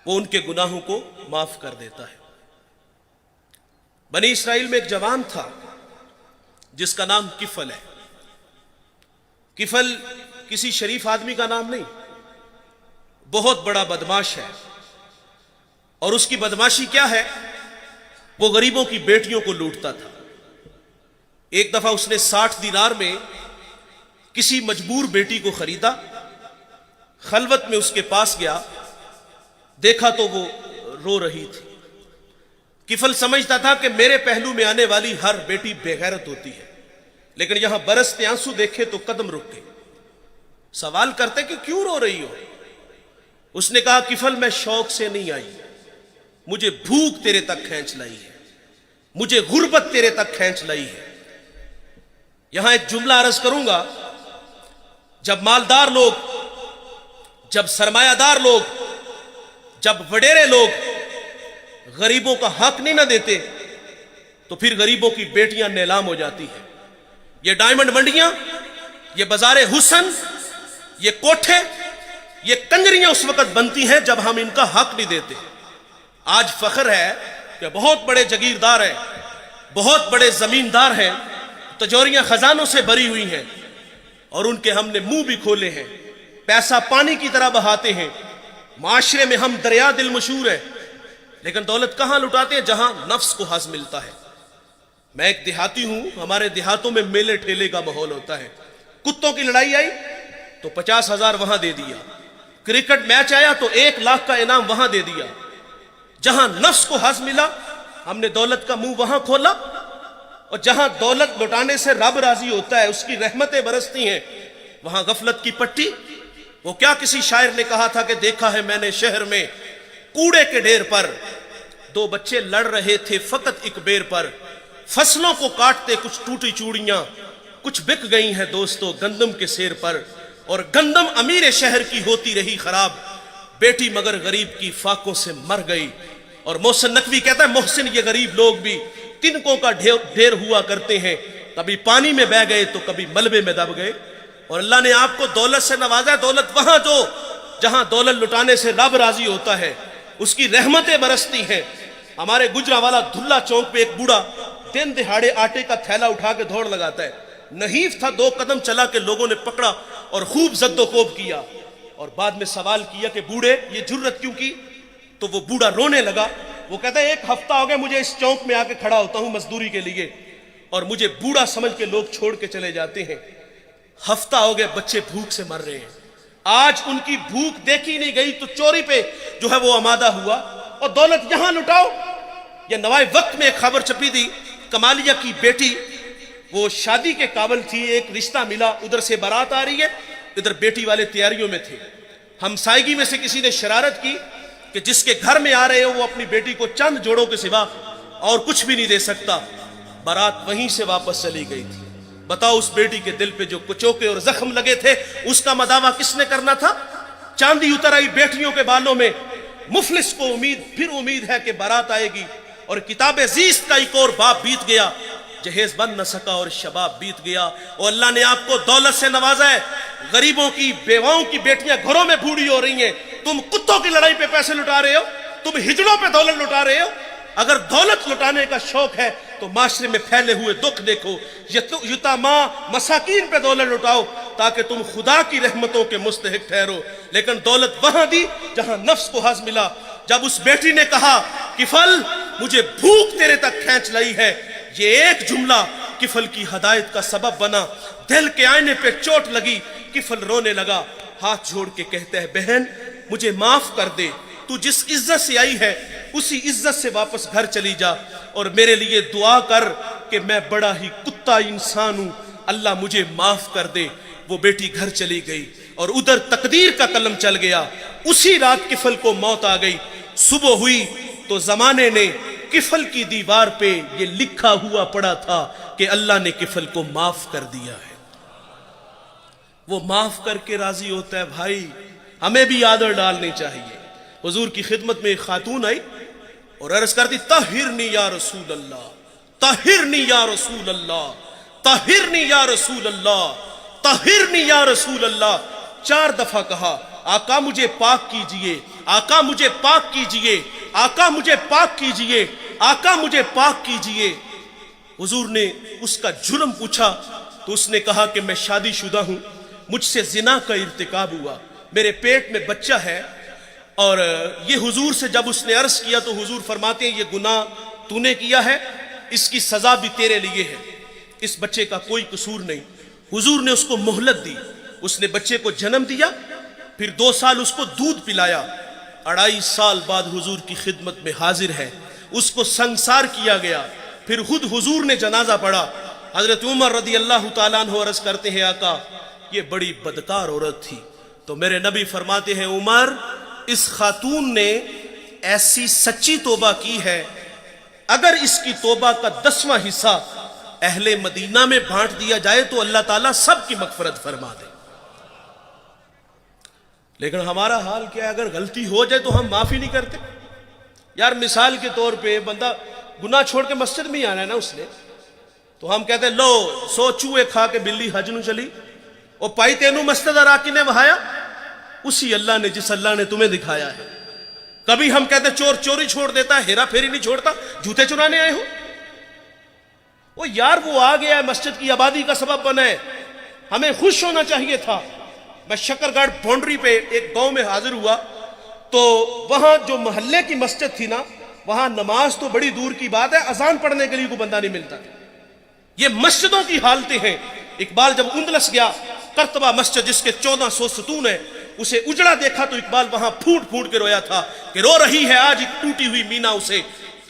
S1: وہ ان کے گناہوں کو معاف کر دیتا ہے۔ بنی اسرائیل میں ایک جوان تھا جس کا نام کفل ہے۔ کفل کسی شریف آدمی کا نام نہیں، بہت بڑا بدماش ہے، اور اس کی بدماشی کیا ہے؟ وہ غریبوں کی بیٹیوں کو لوٹتا تھا۔ ایک دفعہ اس نے 60 دینار میں کسی مجبور بیٹی کو خریدا، خلوت میں اس کے پاس گیا، دیکھا تو وہ رو رہی تھی۔ کفل سمجھتا تھا کہ میرے پہلو میں آنے والی ہر بیٹی بے غیرت ہوتی ہے، لیکن یہاں برستے آنسو دیکھے تو قدم رک گئے۔ سوال کرتے کہ کیوں رو رہی ہو؟ اس نے کہا کفل میں شوق سے نہیں آئی، مجھے بھوک تیرے تک کھینچ لائی ہے، مجھے غربت تیرے تک کھینچ لائی ہے۔ یہاں ایک جملہ عرض کروں گا، جب مالدار لوگ، جب سرمایہ دار لوگ، جب وڈیرے لوگ غریبوں کا حق نہیں نہ دیتے تو پھر غریبوں کی بیٹیاں نیلام ہو جاتی ہیں۔ یہ ڈائمنڈ منڈیاں، یہ بازار حسن، یہ کوٹھے، یہ کنجریاں اس وقت بنتی ہیں جب ہم ان کا حق نہیں دیتے۔ آج فخر ہے کہ بہت بڑے جگیردار ہیں، بہت بڑے زمیندار ہیں، تجوریاں خزانوں سے بھری ہوئی ہیں، اور ان کے ہم نے منہ بھی کھولے ہیں، پیسہ پانی کی طرح بہاتے ہیں، معاشرے میں ہم دریا دل مشہور ہیں، لیکن دولت کہاں لٹاتے ہیں؟ جہاں نفس کو حظ ملتا ہے۔ میں ایک دیہاتی ہوں، ہمارے دیہاتوں میں میلے ٹھیلے کا ماحول ہوتا ہے۔ کتوں کی لڑائی آئی تو 50,000 وہاں دے دیا، کرکٹ میچ آیا تو 1 لاکھ کا انعام وہاں دے دیا۔ جہاں نفس کو حظ ملا ہم نے دولت کا منہ وہاں کھولا، اور جہاں دولت لٹانے سے رب راضی ہوتا ہے، اس کی رحمتیں برستی ہیں، وہاں غفلت کی پٹی۔ وہ کیا کسی شاعر نے کہا تھا کہ دیکھا ہے میں نے شہر میں کوڑے کے ڈھیر پر 2 بچے لڑ رہے تھے فقط ایک بیر پر، فصلوں کو کاٹتے کچھ ٹوٹی چوڑیاں، کچھ بک گئی ہیں دوستو گندم کے سیر پر، اور گندم امیر شہر کی ہوتی رہی خراب، بیٹی مگر غریب کی فاقوں سے مر گئی۔ اور محسن نقوی کہتا ہے محسن یہ غریب لوگ بھی تنکوں کا ڈھیر ہوا کرتے ہیں، کبھی پانی میں بہ گئے تو کبھی ملبے میں دب گئے۔ اور اللہ نے آپ کو دولت سے نوازا ہے، دولت وہاں دو جہاں دولت لٹانے سے رب راضی ہوتا ہے، اس کی رحمتیں برستی ہیں۔ ہمارے گجرانوالہ دھلا چوک پہ ایک بوڑھا دن دہاڑے آٹے کا تھیلا اٹھا کے دوڑ لگاتا ہے، نحیف تھا، 2 قدم چلا کے لوگوں نے پکڑا اور خوب زد و کوب کیا، اور بعد میں سوال کیا کہ بوڑھے یہ جرت کیوں کی؟ تو وہ بوڑھا رونے لگا۔ وہ کہتا ہے 1 ہفتہ ہو گیا مجھے اس چوک میں آ کے کھڑا ہوتا ہوں مزدوری کے لیے، اور مجھے بوڑھا سمجھ کے لوگ چھوڑ کے چلے جاتے ہیں۔ ہفتہ ہو گیا بچے بھوک سے مر رہے ہیں، آج ان کی بھوک دیکھی نہیں گئی تو چوری پہ جو ہے وہ آمادہ ہوا، اور دولت یہاں لٹاؤ۔ یہ نوائے وقت میں ایک خبر چھپی تھی، کمالیہ کی بیٹی وہ شادی کے قابل تھی، ایک رشتہ ملا، ادھر سے بارات آ رہی ہے، ادھر بیٹی والے تیاریوں میں تھے۔ ہمسائیگی میں سے کسی نے شرارت کی کہ جس کے گھر میں آ رہے ہو وہ اپنی بیٹی کو چند جوڑوں کے سوا اور کچھ بھی نہیں دے سکتا۔ بارات وہیں سے واپس چلی گئی تھی۔ بتاؤ اس بیٹی کے دل پہ جو کچوکے اور زخم لگے تھے اس کا مداوع کس نے کرنا تھا؟ چاندی اتر آئی بیٹیوں کے بالوں میں۔ مفلس کو پھر امید ہے کہ بارات آئے گی، اور کتاب زیست کا ایک اور باب بیت گیا، جہیز بن نہ سکا اور شباب بیت گیا۔ اور اللہ نے آپ کو دولت سے نوازا ہے، غریبوں کی بیواؤں کی بیٹیاں گھروں میں بوڑھی ہو رہی ہیں، تم کتوں کی لڑائی پہ پیسے لٹا رہے ہو، تم ہجڑوں پہ دولت لٹا رہے ہو۔ اگر دولت لٹانے کا شوق ہے تو معاشرے میں پھیلے ہوئے دکھ دیکھو، یتاما مساکین پہ دولت لٹاؤ تاکہ تم خدا کی رحمتوں کے مستحق ٹھہرو۔ لیکن دولت وہاں دی جہاں نفس کو حظ ملا۔ جب اس بیٹی نے کہا کفل مجھے بھوک تیرے تک کھینچ لائی ہے، یہ ایک جملہ کفل کی ہدایت کا سبب بنا۔ دل کے آئینے پہ چوٹ لگی، کفل رونے لگا، ہاتھ جوڑ کے کہتا ہے بہن مجھے معاف کر دے، تو جس عزت سے آئی ہے اسی عزت سے واپس گھر چلی جا، اور میرے لیے دعا کر کہ میں بڑا ہی کتا انسان ہوں، اللہ مجھے معاف کر دے۔ وہ بیٹی گھر چلی گئی اور ادھر تقدیر کا قلم چل گیا۔ اسی رات کفل کو موت آ گئی۔ صبح ہوئی تو زمانے نے کفل کی دیوار پہ یہ لکھا ہوا پڑا تھا کہ اللہ نے کفل کو معاف کر دیا ہے۔ وہ معاف کر کے راضی ہوتا ہے۔ بھائی ہمیں بھی آدر ڈالنی چاہیے۔ حضور کی خدمت میں ایک خاتون آئی اور عرض کرتی طہرنی یا رسول اللہ، طہرنی یا رسول اللہ، طہرنی یا رسول اللہ، طہرنی یا رسول اللہ۔ 4 دفعہ کہا آقا مجھے پاک کیجئے، آقا مجھے پاک کیجئے، آقا مجھے پاک کیجئے، آقا مجھے پاک کیجئے۔ حضور نے اس کا جرم پوچھا تو اس نے کہا کہ میں شادی شدہ ہوں، مجھ سے زنا کا ارتکاب ہوا، میرے پیٹ میں بچہ ہے۔ اور یہ حضور سے جب اس نے عرض کیا تو حضور فرماتے ہیں یہ گناہ تو نے کیا ہے، اس کی سزا بھی تیرے لیے ہے، اس بچے کا کوئی قصور نہیں۔ حضور نے اس کو مہلت دی، اس نے بچے کو جنم دیا، پھر 2 سال اس کو دودھ پلایا۔ 2.5 سال بعد حضور کی خدمت میں حاضر ہے، اس کو سنسار کیا گیا، پھر خود حضور نے جنازہ پڑھا۔ حضرت عمر رضی اللہ تعالیٰ عنہ عرض کرتے ہیں آقا یہ بڑی بدکار عورت تھی، تو میرے نبی فرماتے ہیں عمر اس خاتون نے ایسی سچی توبہ کی ہے، اگر اس کی توبہ کا 10واں حصہ اہل مدینہ میں بانٹ دیا جائے تو اللہ تعالیٰ سب کی مغفرت فرما دے۔ لیکن ہمارا حال کیا ہے؟ اگر غلطی ہو جائے تو ہم معافی نہیں کرتے۔ یار مثال کے طور پہ بندہ گناہ چھوڑ کے مسجد میں ہی آنا ہے نا اس نے، تو ہم کہتے ہیں لو 100 چوہے کھا کے بلی حج نو چلی، اور پائی تینوں مسجد اراکی نے وہایا، اسی اللہ نے جس اللہ نے تمہیں دکھایا ہے۔ کبھی ہم کہتے چور چوری چھوڑ دیتا ہے، ہیرا پھیری نہیں چھوڑتا، جوتے چرانے آئے ہو۔ وہ یار وہ آ گیا ہے، مسجد کی آبادی کا سبب بنا ہے، ہمیں خوش ہونا چاہیے تھا۔ میں شکر گڑھ باؤنڈری پہ ایک گاؤں میں حاضر ہوا تو وہاں جو محلے کی مسجد تھی نا، وہاں نماز تو بڑی دور کی بات ہے، اذان پڑھنے کے لیے کوئی بندہ نہیں ملتا تھا۔ یہ مسجدوں کی حالتیں ہیں۔ اقبال جب اندلس گیا، قرطبہ مسجد جس کے 1400 ستون ہیں، اسے اجڑا دیکھا تو اقبال وہاں پھوٹ پھوٹ کے رویا تھا کہ رو رہی ہے آج ایک ٹوٹی ہوئی مینا اسے،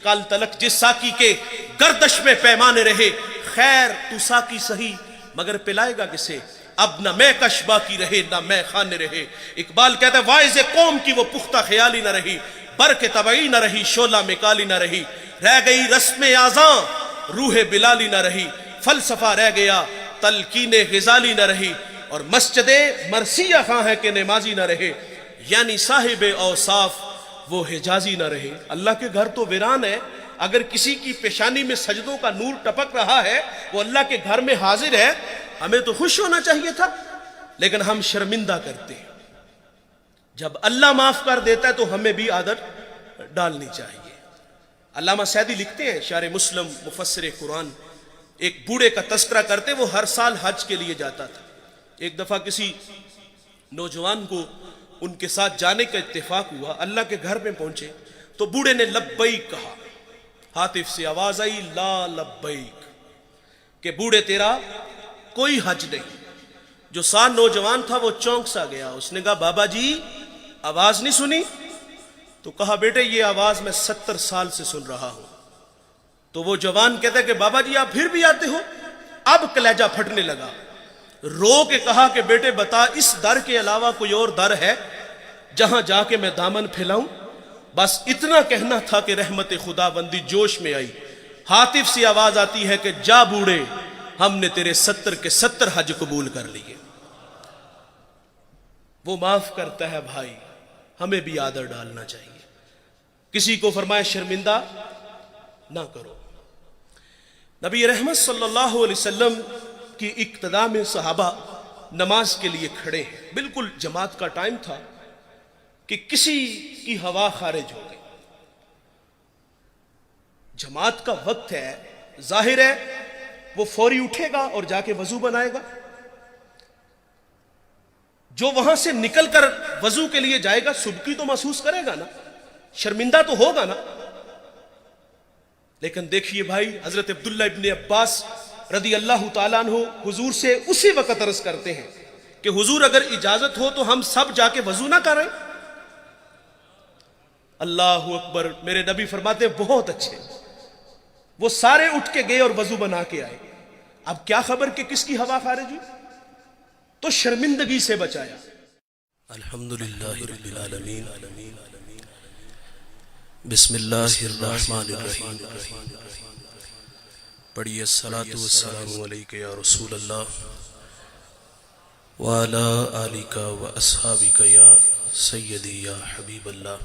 S1: کل تلک جس ساکی کے گردش میں پیمانے رہے، خیر تو ساکی سہی مگر پلائے گا کسے، اب نہ میں کش باقی رہے نہ میں خانے رہے۔ اقبال کہتا ہے واعظ قوم کی وہ پختہ خیالی نہ رہی، برق طبعی نہ رہی، شعلہ مکالی نہ رہی، رہ گئی رسم اذاں روح بلالی نہ رہی، فلسفہ رہ گیا تلقین غزالی نہ رہی، اور مسجد مرثیہ خواہ ہے کہ نمازی نہ رہے، یعنی صاحب اوصاف وہ حجازی نہ رہے۔ اللہ کے گھر تو ویران ہے، اگر کسی کی پیشانی میں سجدوں کا نور ٹپک رہا ہے، وہ اللہ کے گھر میں حاضر ہے، ہمیں تو خوش ہونا چاہیے تھا، لیکن ہم شرمندہ کرتے ہیں۔ جب اللہ معاف کر دیتا ہے تو ہمیں بھی عادت ڈالنی چاہیے۔ علامہ سعدی لکھتے ہیں، شارح مسلم مفسر قرآن، ایک بوڑھے کا تذکرہ کرتے، وہ ہر سال حج کے لیے جاتا تھا۔ ایک دفعہ کسی نوجوان کو ان کے ساتھ جانے کا اتفاق ہوا، اللہ کے گھر میں پہنچے تو بوڑھے نے لبیک کہا، ہاتف سے آواز آئی لا لبیک، کہ بوڑھے تیرا کوئی حج نہیں۔ جو ساتھ نوجوان تھا وہ چونک سا گیا، اس نے کہا بابا جی آواز نہیں سنی؟ تو کہا بیٹے یہ آواز میں 70 سال سے سن رہا ہوں۔ تو وہ جوان کہتا ہے کہ بابا جی آپ پھر بھی آتے ہو؟ اب کلیجہ پھٹنے لگا، رو کے کہا کہ بیٹے بتا اس در کے علاوہ کوئی اور در ہے جہاں جا کے میں دامن پھیلاؤں؟ بس اتنا کہنا تھا کہ رحمت خدا بندی جوش میں آئی، ہاتف سی آواز آتی ہے کہ جا بوڑھے، ہم نے تیرے 70 کے 70 حج قبول کر لیے۔ وہ معاف کرتا ہے بھائی، ہمیں بھی آدر ڈالنا چاہیے۔ کسی کو فرمایا شرمندہ نہ کرو۔ نبی رحمت صلی اللہ علیہ وسلم کی اقتداء میں صحابہ نماز کے لیے کھڑے ہیں، بالکل جماعت کا ٹائم تھا کہ کسی کی ہوا خارج ہو گئی۔ جماعت کا وقت ہے، ظاہر ہے وہ فوری اٹھے گا اور جا کے وضو بنائے گا۔ جو وہاں سے نکل کر وضو کے لیے جائے گا سبکی تو محسوس کرے گا نا، شرمندہ تو ہوگا نا۔ لیکن دیکھیے بھائی، حضرت عبداللہ ابن عباس رضی اللہ تعالیٰ عنہ حضور سے اسی وقت عرض کرتے ہیں کہ حضور اگر اجازت ہو تو ہم سب جا کے وضو نہ کریں۔ اللہ اکبر، میرے نبی فرماتے ہیں بہت اچھے۔ وہ سارے اٹھ کے گئے اور وضو بنا کے آئے۔ اب کیا خبر کہ کس کی ہوا خارج ہوئی، تو شرمندگی سے بچایا۔ الحمدللہ رب العالمین، بسم اللہ الرحمن الرحیم، پڑھیے الصلاۃ والسلام علیک یا رسول اللہ وعلی آلک واصحابک یا سیدی یا حبیب اللہ،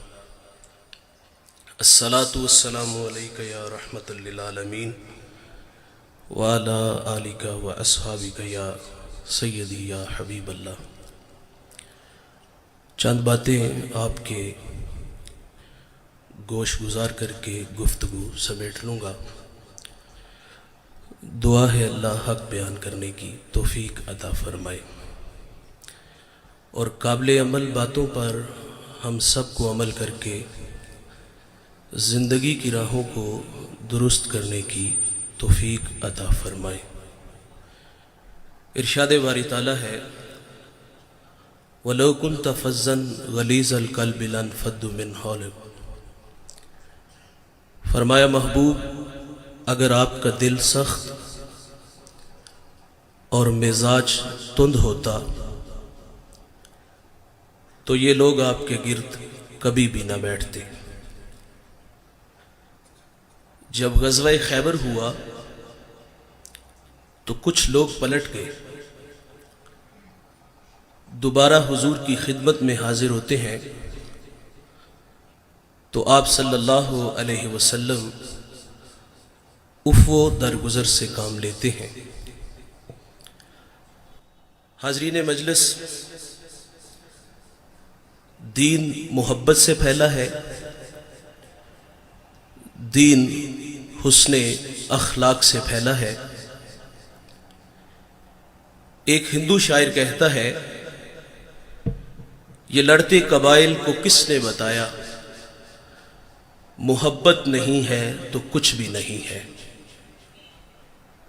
S1: الصلاۃ والسلام علیک یا رحمت للعالمین وعلی آلک واصحابک یا سیدی یا حبیب اللہ۔ چند باتیں آپ کے گوش گزار کر کے گفتگو سمیٹ لوں گا۔ دعا ہے اللہ حق بیان کرنے کی توفیق عطا فرمائے، اور قابل عمل باتوں پر ہم سب کو عمل کر کے زندگی کی راہوں کو درست کرنے کی توفیق عطا فرمائے۔ ارشاد باری تعالیٰ ہے وَلَوْ كُنْتَ فَظًّا غَلِيظَ الْقَلْبِ لَانفَضُّوا مِنْ حَوْلِكَ، فرمایا محبوب اگر آپ کا دل سخت اور مزاج تند ہوتا تو یہ لوگ آپ کے گرد کبھی بھی نہ بیٹھتے۔ جب غزوہ خیبر ہوا تو کچھ لوگ پلٹ گئے، دوبارہ حضور کی خدمت میں حاضر ہوتے ہیں تو آپ صلی اللہ علیہ وسلم عفو درگزر سے کام لیتے ہیں۔ حاضرین مجلس، دین محبت سے پھیلا ہے، دین حسن اخلاق سے پھیلا ہے۔ ایک ہندو شاعر کہتا ہے یہ لڑتے قبائل کو کس نے بتایا، محبت نہیں ہے تو کچھ بھی نہیں ہے۔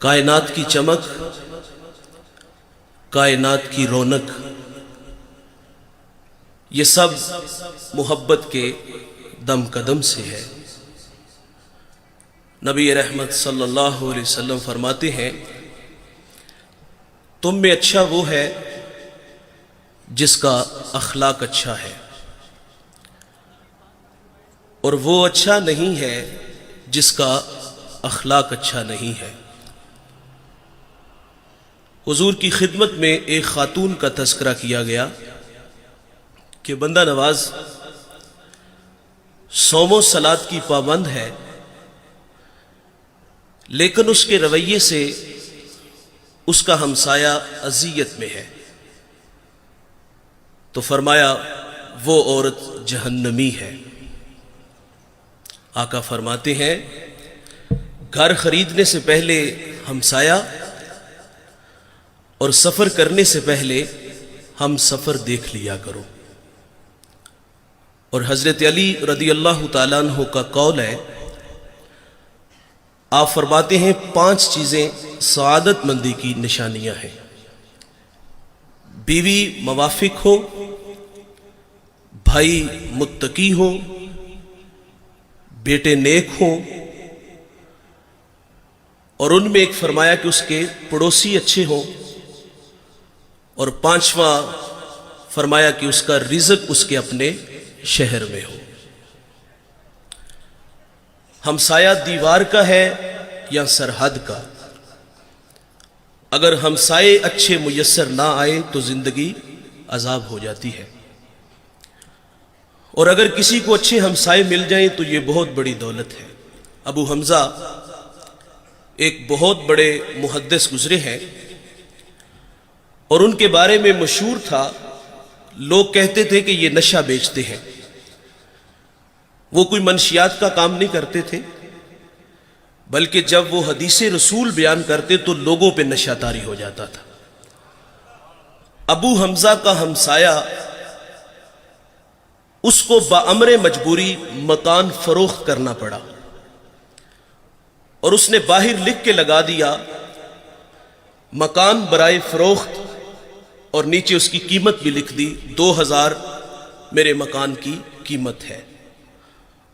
S1: کائنات کی چمک، کائنات کی رونق، یہ سب محبت کے دم قدم سے ہے۔ نبی رحمت صلی اللہ علیہ وسلم فرماتے ہیں تم میں اچھا وہ ہے جس کا اخلاق اچھا ہے، اور وہ اچھا نہیں ہے جس کا اخلاق اچھا نہیں ہے۔ حضور کی خدمت میں ایک خاتون کا تذکرہ کیا گیا کہ بندہ نواز صوم و صلات کی پابند ہے، لیکن اس کے رویے سے اس کا ہمسایہ اذیت میں ہے، تو فرمایا وہ عورت جہنمی ہے۔ آقا فرماتے ہیں گھر خریدنے سے پہلے ہمسایہ اور سفر کرنے سے پہلے ہم سفر دیکھ لیا کرو۔ اور حضرت علی رضی اللہ تعالیٰ عنہ کا قول ہے، آپ فرماتے ہیں 5 چیزیں سعادت مندی کی نشانیاں ہیں، بیوی موافق ہو، بھائی متقی ہو، بیٹے نیک ہوں، اور ان میں ایک فرمایا کہ اس کے پڑوسی اچھے ہوں، اور پانچواں فرمایا کہ اس کا رزق اس کے اپنے شہر میں ہو۔ ہمسایہ دیوار کا ہے یا سرحد کا، اگر ہمسائے اچھے میسر نہ آئے تو زندگی عذاب ہو جاتی ہے، اور اگر کسی کو اچھے ہمسائے مل جائیں تو یہ بہت بڑی دولت ہے۔ ابو حمزہ ایک بہت بڑے محدث گزرے ہیں، اور ان کے بارے میں مشہور تھا، لوگ کہتے تھے کہ یہ نشہ بیچتے ہیں۔ وہ کوئی منشیات کا کام نہیں کرتے تھے، بلکہ جب وہ حدیث رسول بیان کرتے تو لوگوں پہ نشہ طاری ہو جاتا تھا۔ ابو حمزہ کا ہمسایہ اس کو بامر مجبوری مکان فروخت کرنا پڑا، اور اس نے باہر لکھ کے لگا دیا مکان برائے فروخت، اور نیچے اس کی قیمت بھی لکھ دی، 2000 میرے مکان کی قیمت ہے،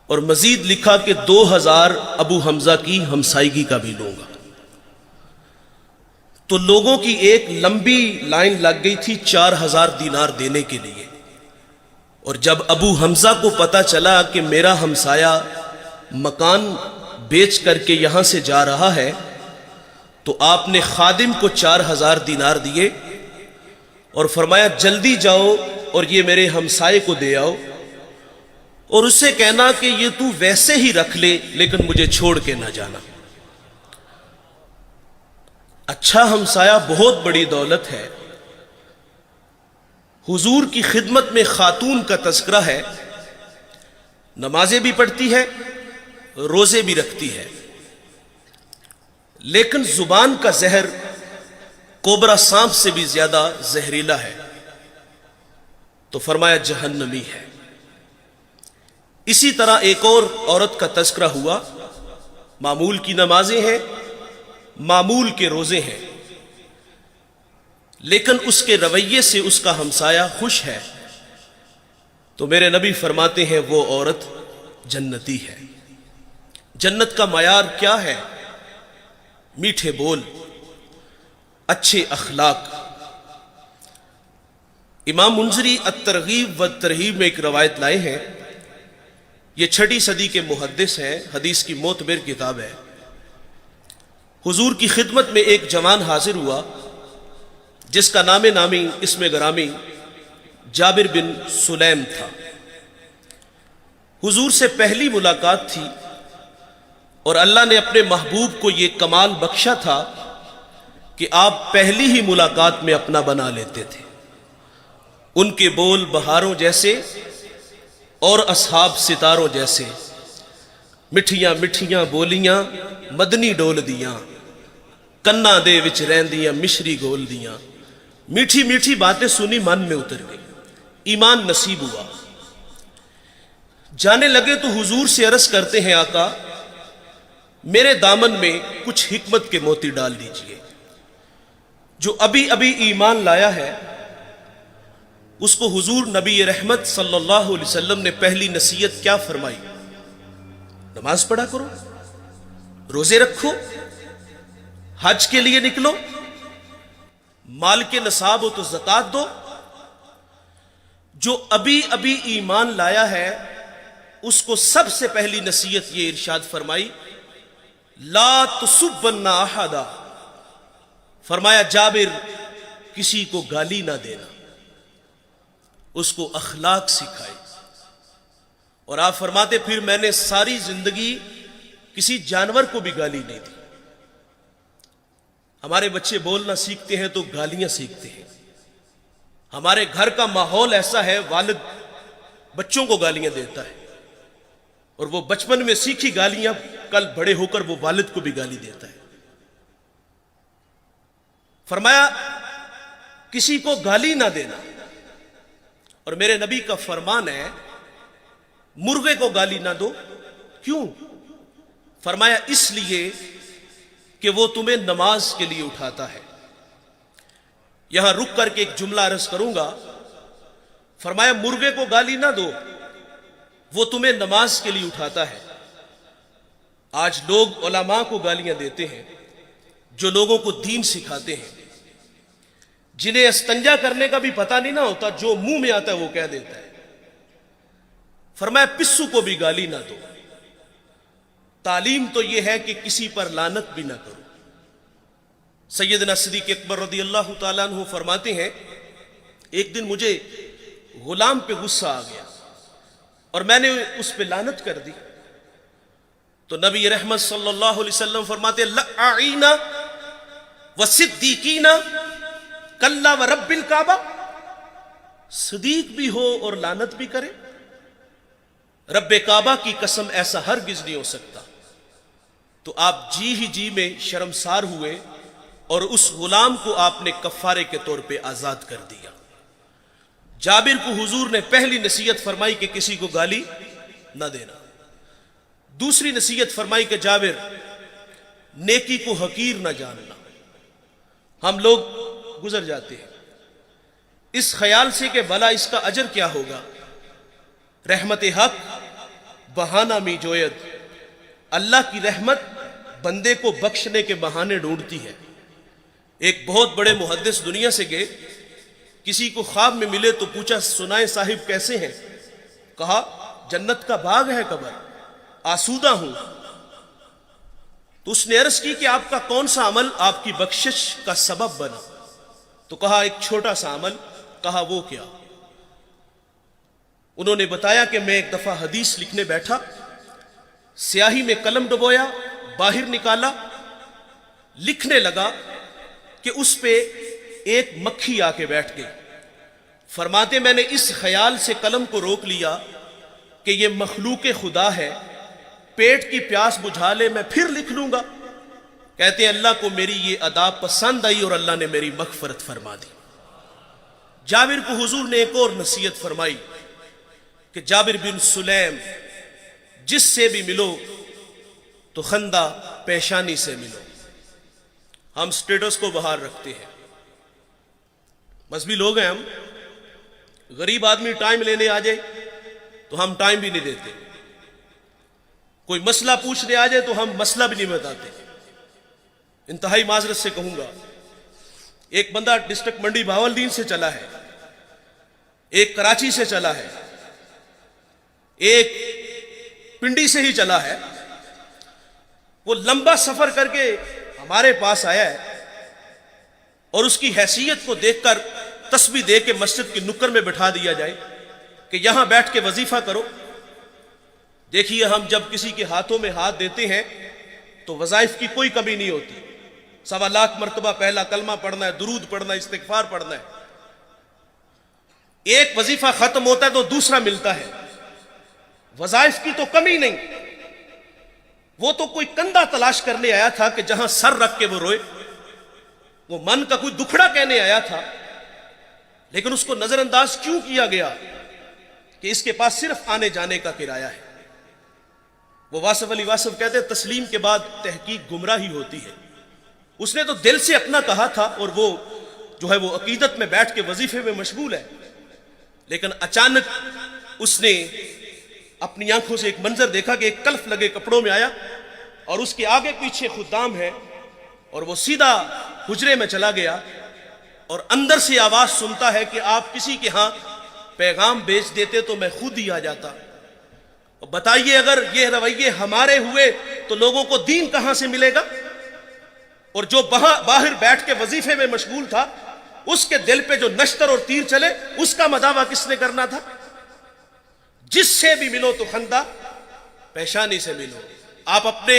S1: اور مزید لکھا کہ 2000 ابو حمزہ کی ہمسائیگی کا بھی لوں گا۔ تو لوگوں کی ایک لمبی لائن لگ گئی تھی 4000 دینار دینے کے لیے، اور جب ابو حمزہ کو پتا چلا کہ میرا ہمسایہ مکان بیچ کر کے یہاں سے جا رہا ہے، تو آپ نے خادم کو 4000 دینار دیے اور فرمایا جلدی جاؤ اور یہ میرے ہمسائے کو دے آؤ، اور اسے کہنا کہ یہ تو ویسے ہی رکھ لے لیکن مجھے چھوڑ کے نہ جانا۔ اچھا ہمسایہ بہت بڑی دولت ہے۔ حضور کی خدمت میں خاتون کا تذکرہ ہے، نمازیں بھی پڑھتی ہے، روزے بھی رکھتی ہے، لیکن زبان کا زہر کوبرا سانپ سے بھی زیادہ زہریلا ہے، تو فرمایا جہنمی ہے۔ اسی طرح ایک اور عورت کا تذکرہ ہوا، معمول کی نمازیں ہیں، معمول کے روزے ہیں، لیکن اس کے رویے سے اس کا ہمسایہ خوش ہے، تو میرے نبی فرماتے ہیں وہ عورت جنتی ہے۔ جنت کا معیار کیا ہے؟ میٹھے بول، اچھے اخلاق۔ امام منذری الترغیب والترہیب میں ایک روایت لائے ہیں، یہ 6 صدی کے محدث ہیں، حدیث کی معتبر کتاب ہے۔ حضور کی خدمت میں ایک جوان حاضر ہوا جس کا نام نامی اسم گرامی جابر بن سلیم تھا۔ حضور سے پہلی ملاقات تھی، اور اللہ نے اپنے محبوب کو یہ کمال بخشا تھا کہ آپ پہلی ہی ملاقات میں اپنا بنا لیتے تھے۔ ان کے بول بہاروں جیسے اور اصحاب ستاروں جیسے، مٹھیاں مٹھیاں بولیاں مدنی ڈول دیاں، کنا دے وچ رہندیاں مشری گول دیاں۔ میٹھی میٹھی باتیں سنی من میں اتر گئی، ایمان نصیب ہوا۔ جانے لگے تو حضور سے عرض کرتے ہیں آقا میرے دامن میں کچھ حکمت کے موتی ڈال دیجئے، جو ابھی ابھی ایمان لایا ہے اس کو حضور نبی رحمت صلی اللہ علیہ وسلم نے پہلی نصیحت کیا فرمائی؟ نماز پڑھا کرو، روزے رکھو، حج کے لیے نکلو، مال کے نصاب ہو تو زکوٰۃ دو۔ جو ابھی ابھی ایمان لایا ہے اس کو سب سے پہلی نصیحت یہ ارشاد فرمائی، لا تسبن احدا، فرمایا جابر کسی کو گالی نہ دینا، اس کو اخلاق سکھائے۔ اور آپ فرماتے پھر میں نے ساری زندگی کسی جانور کو بھی گالی نہیں دی۔ ہمارے بچے بولنا سیکھتے ہیں تو گالیاں سیکھتے ہیں۔ ہمارے گھر کا ماحول ایسا ہے، والد بچوں کو گالیاں دیتا ہے، اور وہ بچپن میں سیکھی گالیاں کل بڑے ہو کر وہ والد کو بھی گالی دیتا ہے۔ فرمایا کسی کو گالی نہ دینا، اور میرے نبی کا فرمان ہے مرغے کو گالی نہ دو۔ کیوں؟ فرمایا اس لیے کہ وہ تمہیں نماز کے لیے اٹھاتا ہے۔ یہاں رک کر کے ایک جملہ عرض کروں گا، فرمایا مرغے کو گالی نہ دو، وہ تمہیں نماز کے لیے اٹھاتا ہے۔ آج لوگ علماء کو گالیاں دیتے ہیں، جو لوگوں کو دین سکھاتے ہیں، جنہیں استنجا کرنے کا بھی پتہ نہیں نہ ہوتا، جو منہ میں آتا ہے وہ کہہ دیتا ہے۔ فرمایا پسو کو بھی گالی نہ دو۔ تعلیم تو یہ ہے کہ کسی پر لعنت بھی نہ کرو۔ سیدنا صدیق اکبر رضی اللہ تعالیٰ عنہ فرماتے ہیں، ایک دن مجھے غلام پہ غصہ آ گیا اور میں نے اس پہ لعنت کر دی، تو نبی رحمت صلی اللہ علیہ وسلم فرماتے لعینا وصدیقینا کلا ورب الکعبہ، صدیق بھی ہو اور لعنت بھی کرے، رب کعبہ کی قسم ایسا ہرگز نہیں ہو سکتا۔ تو آپ جی ہی جی میں شرمسار ہوئے اور اس غلام کو آپ نے کفارے کے طور پہ آزاد کر دیا۔ جابر کو حضور نے پہلی نصیحت فرمائی کہ کسی کو گالی نہ دینا۔ دوسری نصیحت فرمائی کہ جابر نیکی کو حقیر نہ جاننا۔ ہم لوگ گزر جاتے ہیں اس خیال سے کہ بھلا اس کا اجر کیا ہوگا۔ رحمت حق بہانہ می جوید، اللہ کی رحمت بندے کو بخشنے کے بہانے ڈھونڈتی ہے۔ ایک بہت بڑے محدث دنیا سے گئے، کسی کو خواب میں ملے تو پوچھا سنائے صاحب کیسے ہیں؟ کہا جنت کا باغ ہے قبر، آسودہ ہوں۔ تو اس نے عرض کی کہ آپ کا کون سا عمل آپ کی بخشش کا سبب بنا؟ تو کہا ایک چھوٹا سا عمل۔ کہا وہ کیا؟ انہوں نے بتایا کہ میں ایک دفعہ حدیث لکھنے بیٹھا، سیاہی میں قلم ڈبویا، باہر نکالا، لکھنے لگا کہ اس پہ ایک مکھی آ کے بیٹھ گئی۔ فرماتے میں نے اس خیال سے قلم کو روک لیا کہ یہ مخلوق خدا ہے، پیٹ کی پیاس بجھا لے میں پھر لکھ لوں گا۔ کہتے ہیں اللہ کو میری یہ ادا پسند آئی اور اللہ نے میری مغفرت فرما دی۔ جابر کو حضور نے ایک اور نصیحت فرمائی کہ جابر بن سلیم جس سے بھی ملو تو خندہ پیشانی سے ملو۔ ہم سٹیٹس کو باہر رکھتے ہیں، مذہبی لوگ ہیں ہم، غریب آدمی ٹائم لینے آ جائے تو ہم ٹائم بھی نہیں دیتے، کوئی مسئلہ پوچھنے آ جائے تو ہم مسئلہ بھی نہیں بتاتے۔ انتہائی معذرت سے کہوں گا، ایک بندہ ڈسٹرکٹ منڈی بہاولدین سے چلا ہے، ایک کراچی سے چلا ہے، ایک پنڈی سے ہی چلا ہے، وہ لمبا سفر کر کے ہمارے پاس آیا ہے اور اس کی حیثیت کو دیکھ کر تسبیح دے کے مسجد کی نکر میں بٹھا دیا جائے کہ یہاں بیٹھ کے وظیفہ کرو۔ دیکھیے ہم جب کسی کے ہاتھوں میں ہاتھ دیتے ہیں تو وظائف کی کوئی کمی نہیں ہوتی، 1.25 لاکھ مرتبہ پہلا کلمہ پڑھنا ہے، درود پڑھنا ہے، استغفار پڑھنا ہے۔ ایک وظیفہ ختم ہوتا ہے تو دوسرا ملتا ہے، وظائف کی تو کمی نہیں۔ وہ تو کوئی کندھا تلاش کرنے آیا تھا کہ جہاں سر رکھ کے وہ روئے، وہ من کا کوئی دکھڑا کہنے آیا تھا، لیکن اس کو نظر انداز کیوں کیا گیا کہ اس کے پاس صرف آنے جانے کا کرایہ ہے۔ وہ واصف علی واصف کہتے ہیں تسلیم کے بعد تحقیق گمراہی ہوتی ہے۔ اس نے تو دل سے اپنا کہا تھا اور وہ جو ہے وہ عقیدت میں بیٹھ کے وظیفے میں مشغول ہے، لیکن اچانک اس نے اپنی آنکھوں سے ایک منظر دیکھا کہ ایک کلف لگے کپڑوں میں آیا اور اس کے آگے پیچھے خدام ہے، اور وہ سیدھا حجرے میں چلا گیا اور اندر سے آواز سنتا ہے کہ آپ کسی کے ہاں پیغام بیچ دیتے تو میں خود ہی آ جاتا۔ بتائیے اگر یہ رویے ہمارے ہوئے تو لوگوں کو دین کہاں سے ملے گا؟ اور جو باہر بیٹھ کے وظیفے میں مشغول تھا، اس کے دل پہ جو نشتر اور تیر چلے اس کا مداوع کس نے کرنا تھا؟ جس سے بھی ملو تو خندہ پیشانی سے ملو۔ آپ اپنے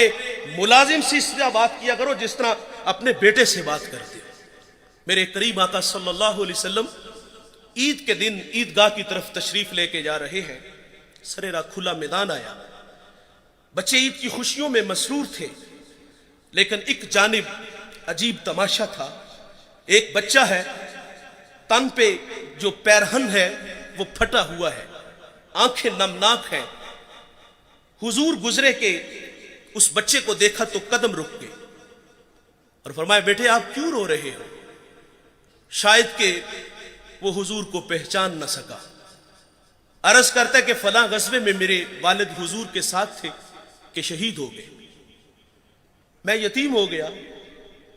S1: ملازم سے اس طرح بات کیا کرو جس طرح اپنے بیٹے سے بات کرتے ہو۔ میرے کریم آقا صلی اللہ علیہ وسلم عید کے دن عیدگاہ کی طرف تشریف لے کے جا رہے ہیں، سریرا کھلا میدان آیا، بچے عید کی خوشیوں میں مسرور تھے، لیکن ایک جانب عجیب تماشا تھا۔ ایک بچہ ہے، تن پہ جو پیرہن ہے وہ پھٹا ہوا ہے، آنکھیں نمناک ہیں۔ حضور گزرے کہ اس بچے کو دیکھا تو قدم رک گئے اور فرمایا بیٹے آپ کیوں رو رہے ہو؟ شاید کہ وہ حضور کو پہچان نہ سکا۔ عرض کرتا ہے کہ فلاں غزوے میں میرے والد حضور کے ساتھ تھے کہ شہید ہو گئے، میں یتیم ہو گیا،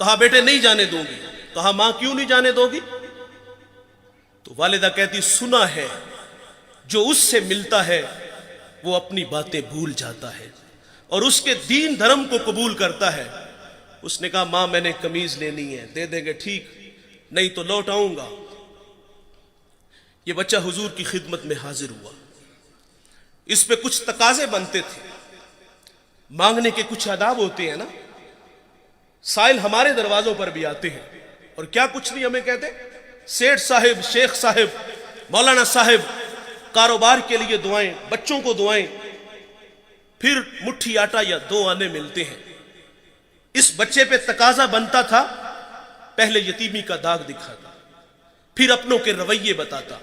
S1: کہا بیٹے نہیں جانے دوں گی. کہا ماں کیوں نہیں جانے دو گی؟ تو والدہ کہتی سنا ہے جو اس سے ملتا ہے وہ اپنی باتیں بھول جاتا ہے اور اس کے دین دھرم کو قبول کرتا ہے. اس نے کہا ماں میں نے قمیض لینی ہے، دے دیں گے ٹھیک، نہیں تو لوٹ آؤں گا. یہ بچہ حضور کی خدمت میں حاضر ہوا. اس پہ کچھ تقاضے بنتے تھے، مانگنے کے کچھ آداب ہوتے ہیں نا. سائل ہمارے دروازوں پر بھی آتے ہیں اور کیا کچھ نہیں ہمیں کہتے، سیٹھ صاحب، شیخ صاحب، مولانا صاحب، کاروبار کے لیے دعائیں، بچوں کو دعائیں، پھر مٹھی آٹا یا 2 آنے ملتے ہیں. اس بچے پہ تقاضا بنتا تھا، پہلے یتیمی کا داغ دکھاتا، پھر اپنوں کے رویے بتاتا،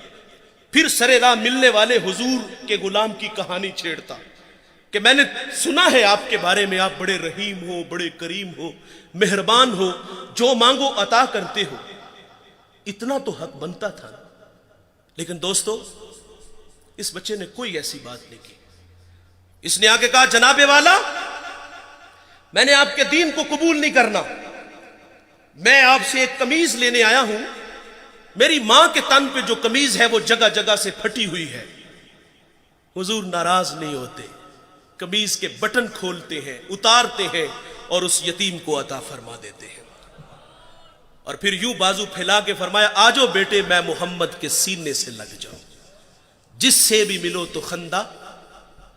S1: پھر سرے راہ ملنے والے حضور کے غلام کی کہانی چھیڑتا کہ میں نے سنا ہے آپ کے بارے میں، آپ بڑے رحیم ہو، بڑے کریم ہو، مہربان ہو، جو مانگو عطا کرتے ہو. اتنا تو حق بنتا تھا. لیکن دوستو اس بچے نے کوئی ایسی بات نہیں کی. اس نے آگے کہا جناب والا میں نے آپ کے دین کو قبول نہیں کرنا، میں آپ سے ایک قمیض لینے آیا ہوں. میری ماں کے تن پہ جو قمیض ہے وہ جگہ جگہ سے پھٹی ہوئی ہے. حضور ناراض نہیں ہوتے، قمیض کے بٹن کھولتے ہیں، اتارتے ہیں اور اس یتیم کو عطا فرما دیتے ہیں. اور پھر یوں بازو پھیلا کے فرمایا آجو بیٹے میں محمد کے سینے سے لگ جاؤں، جس سے بھی ملو تو خندہ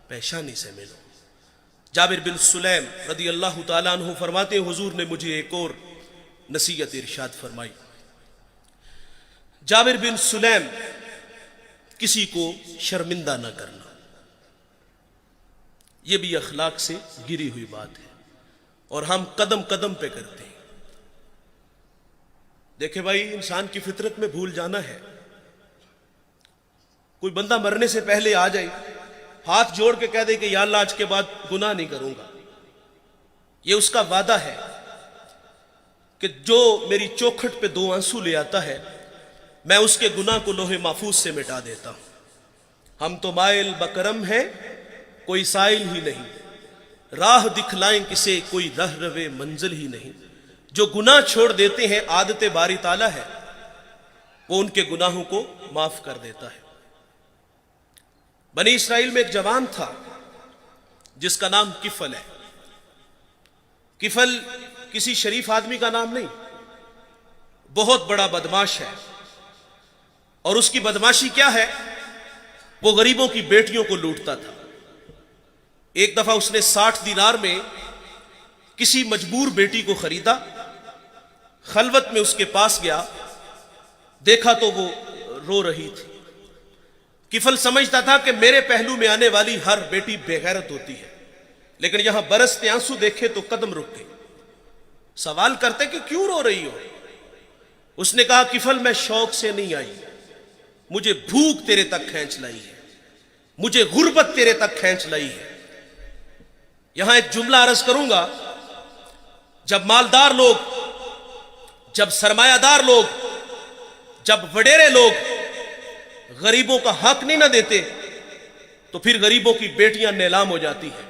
S1: پیشانی سے ملو. جابر بن سلیم رضی اللہ تعالیٰ عنہ فرماتے ہیں حضور نے مجھے ایک اور نصیحت ارشاد فرمائی. جابر بن سلیم کسی کو شرمندہ نہ کرنا، یہ بھی اخلاق سے گری ہوئی بات ہے اور ہم قدم قدم پہ کرتے ہیں. دیکھیں بھائی انسان کی فطرت میں بھول جانا ہے. کوئی بندہ مرنے سے پہلے آ جائے ہاتھ جوڑ کے کہہ دے کہ یا اللہ آج کے بعد گناہ نہیں کروں گا، یہ اس کا وعدہ ہے کہ جو میری چوکھٹ پہ 2 آنسو لے آتا ہے میں اس کے گناہ کو لوح محفوظ سے مٹا دیتا ہوں. ہم تو مائل بکرم ہیں کوئی سائل ہی نہیں، راہ دکھلائیں کسے کوئی رہ روے منزل ہی نہیں. جو گناہ چھوڑ دیتے ہیں عادت باری تعالیٰ ہے، وہ ان کے گناہوں کو معاف کر دیتا ہے. بنی اسرائیل میں ایک جوان تھا جس کا نام کفل ہے. کفل کسی شریف آدمی کا نام نہیں، بہت بڑا بدماش ہے. اور اس کی بدماشی کیا ہے؟ وہ غریبوں کی بیٹیوں کو لوٹتا تھا. ایک دفعہ اس نے 60 دینار میں کسی مجبور بیٹی کو خریدا، خلوت میں اس کے پاس گیا، دیکھا تو وہ رو رہی تھی. کفل سمجھتا تھا کہ میرے پہلو میں آنے والی ہر بیٹی بے غیرت ہوتی ہے، لیکن یہاں برستے آنسو دیکھے تو قدم رک گئے. سوال کرتے کہ کیوں رو رہی ہو؟ اس نے کہا کفل میں شوق سے نہیں آئی، مجھے بھوک تیرے تک کھینچ لائی ہے، مجھے غربت تیرے تک کھینچ لائی ہے. یہاں ایک جملہ عرض کروں گا، جب مالدار لوگ، جب سرمایہ دار لوگ، جب وڈیرے لوگ غریبوں کا حق نہیں نہ دیتے تو پھر غریبوں کی بیٹیاں نیلام ہو جاتی ہیں.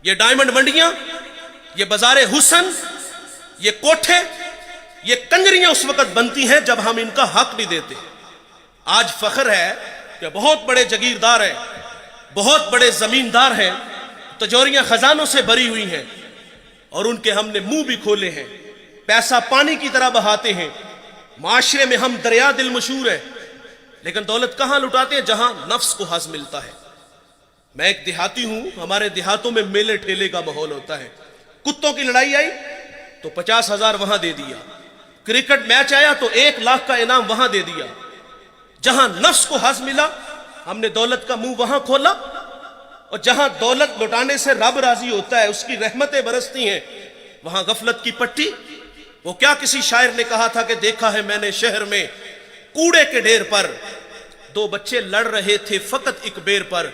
S1: یہ ڈائمنڈ منڈیاں، یہ بازار حسن، یہ کوٹھے، یہ کنجریاں اس وقت بنتی ہیں جب ہم ان کا حق نہیں دیتے. آج فخر ہے کہ بہت بڑے جگیردار ہیں، بہت بڑے زمیندار ہیں، تجوریاں خزانوں سے بھری ہوئی ہیں اور ان کے ہم نے منہ بھی کھولے ہیں، پیسہ پانی کی طرح بہاتے ہیں. معاشرے میں ہم دریا دل مشہور ہے، لیکن دولت کہاں لٹاتے ہیں؟ جہاں نفس کو حظ ملتا ہے. میں ایک دیہاتی ہوں، ہمارے دیہاتوں میں میلے ٹھیلے کا ماحول ہوتا ہے. کتوں کی لڑائی آئی تو 50,000 وہاں دے دیا، کرکٹ میچ آیا تو 1 لاکھ کا انعام وہاں دے دیا. جہاں نفس کو حظ ملا ہم نے دولت کا منہ وہاں کھولا، اور جہاں دولت لٹانے سے رب راضی ہوتا ہے، اس کی رحمتیں برستی ہیں، وہاں غفلت کی پٹی. وہ کیا کسی شاعر نے کہا تھا کہ دیکھا ہے میں نے شہر میں کوڑے کے ڈھیر پر 2 بچے لڑ رہے تھے فقط ایک بیر پر،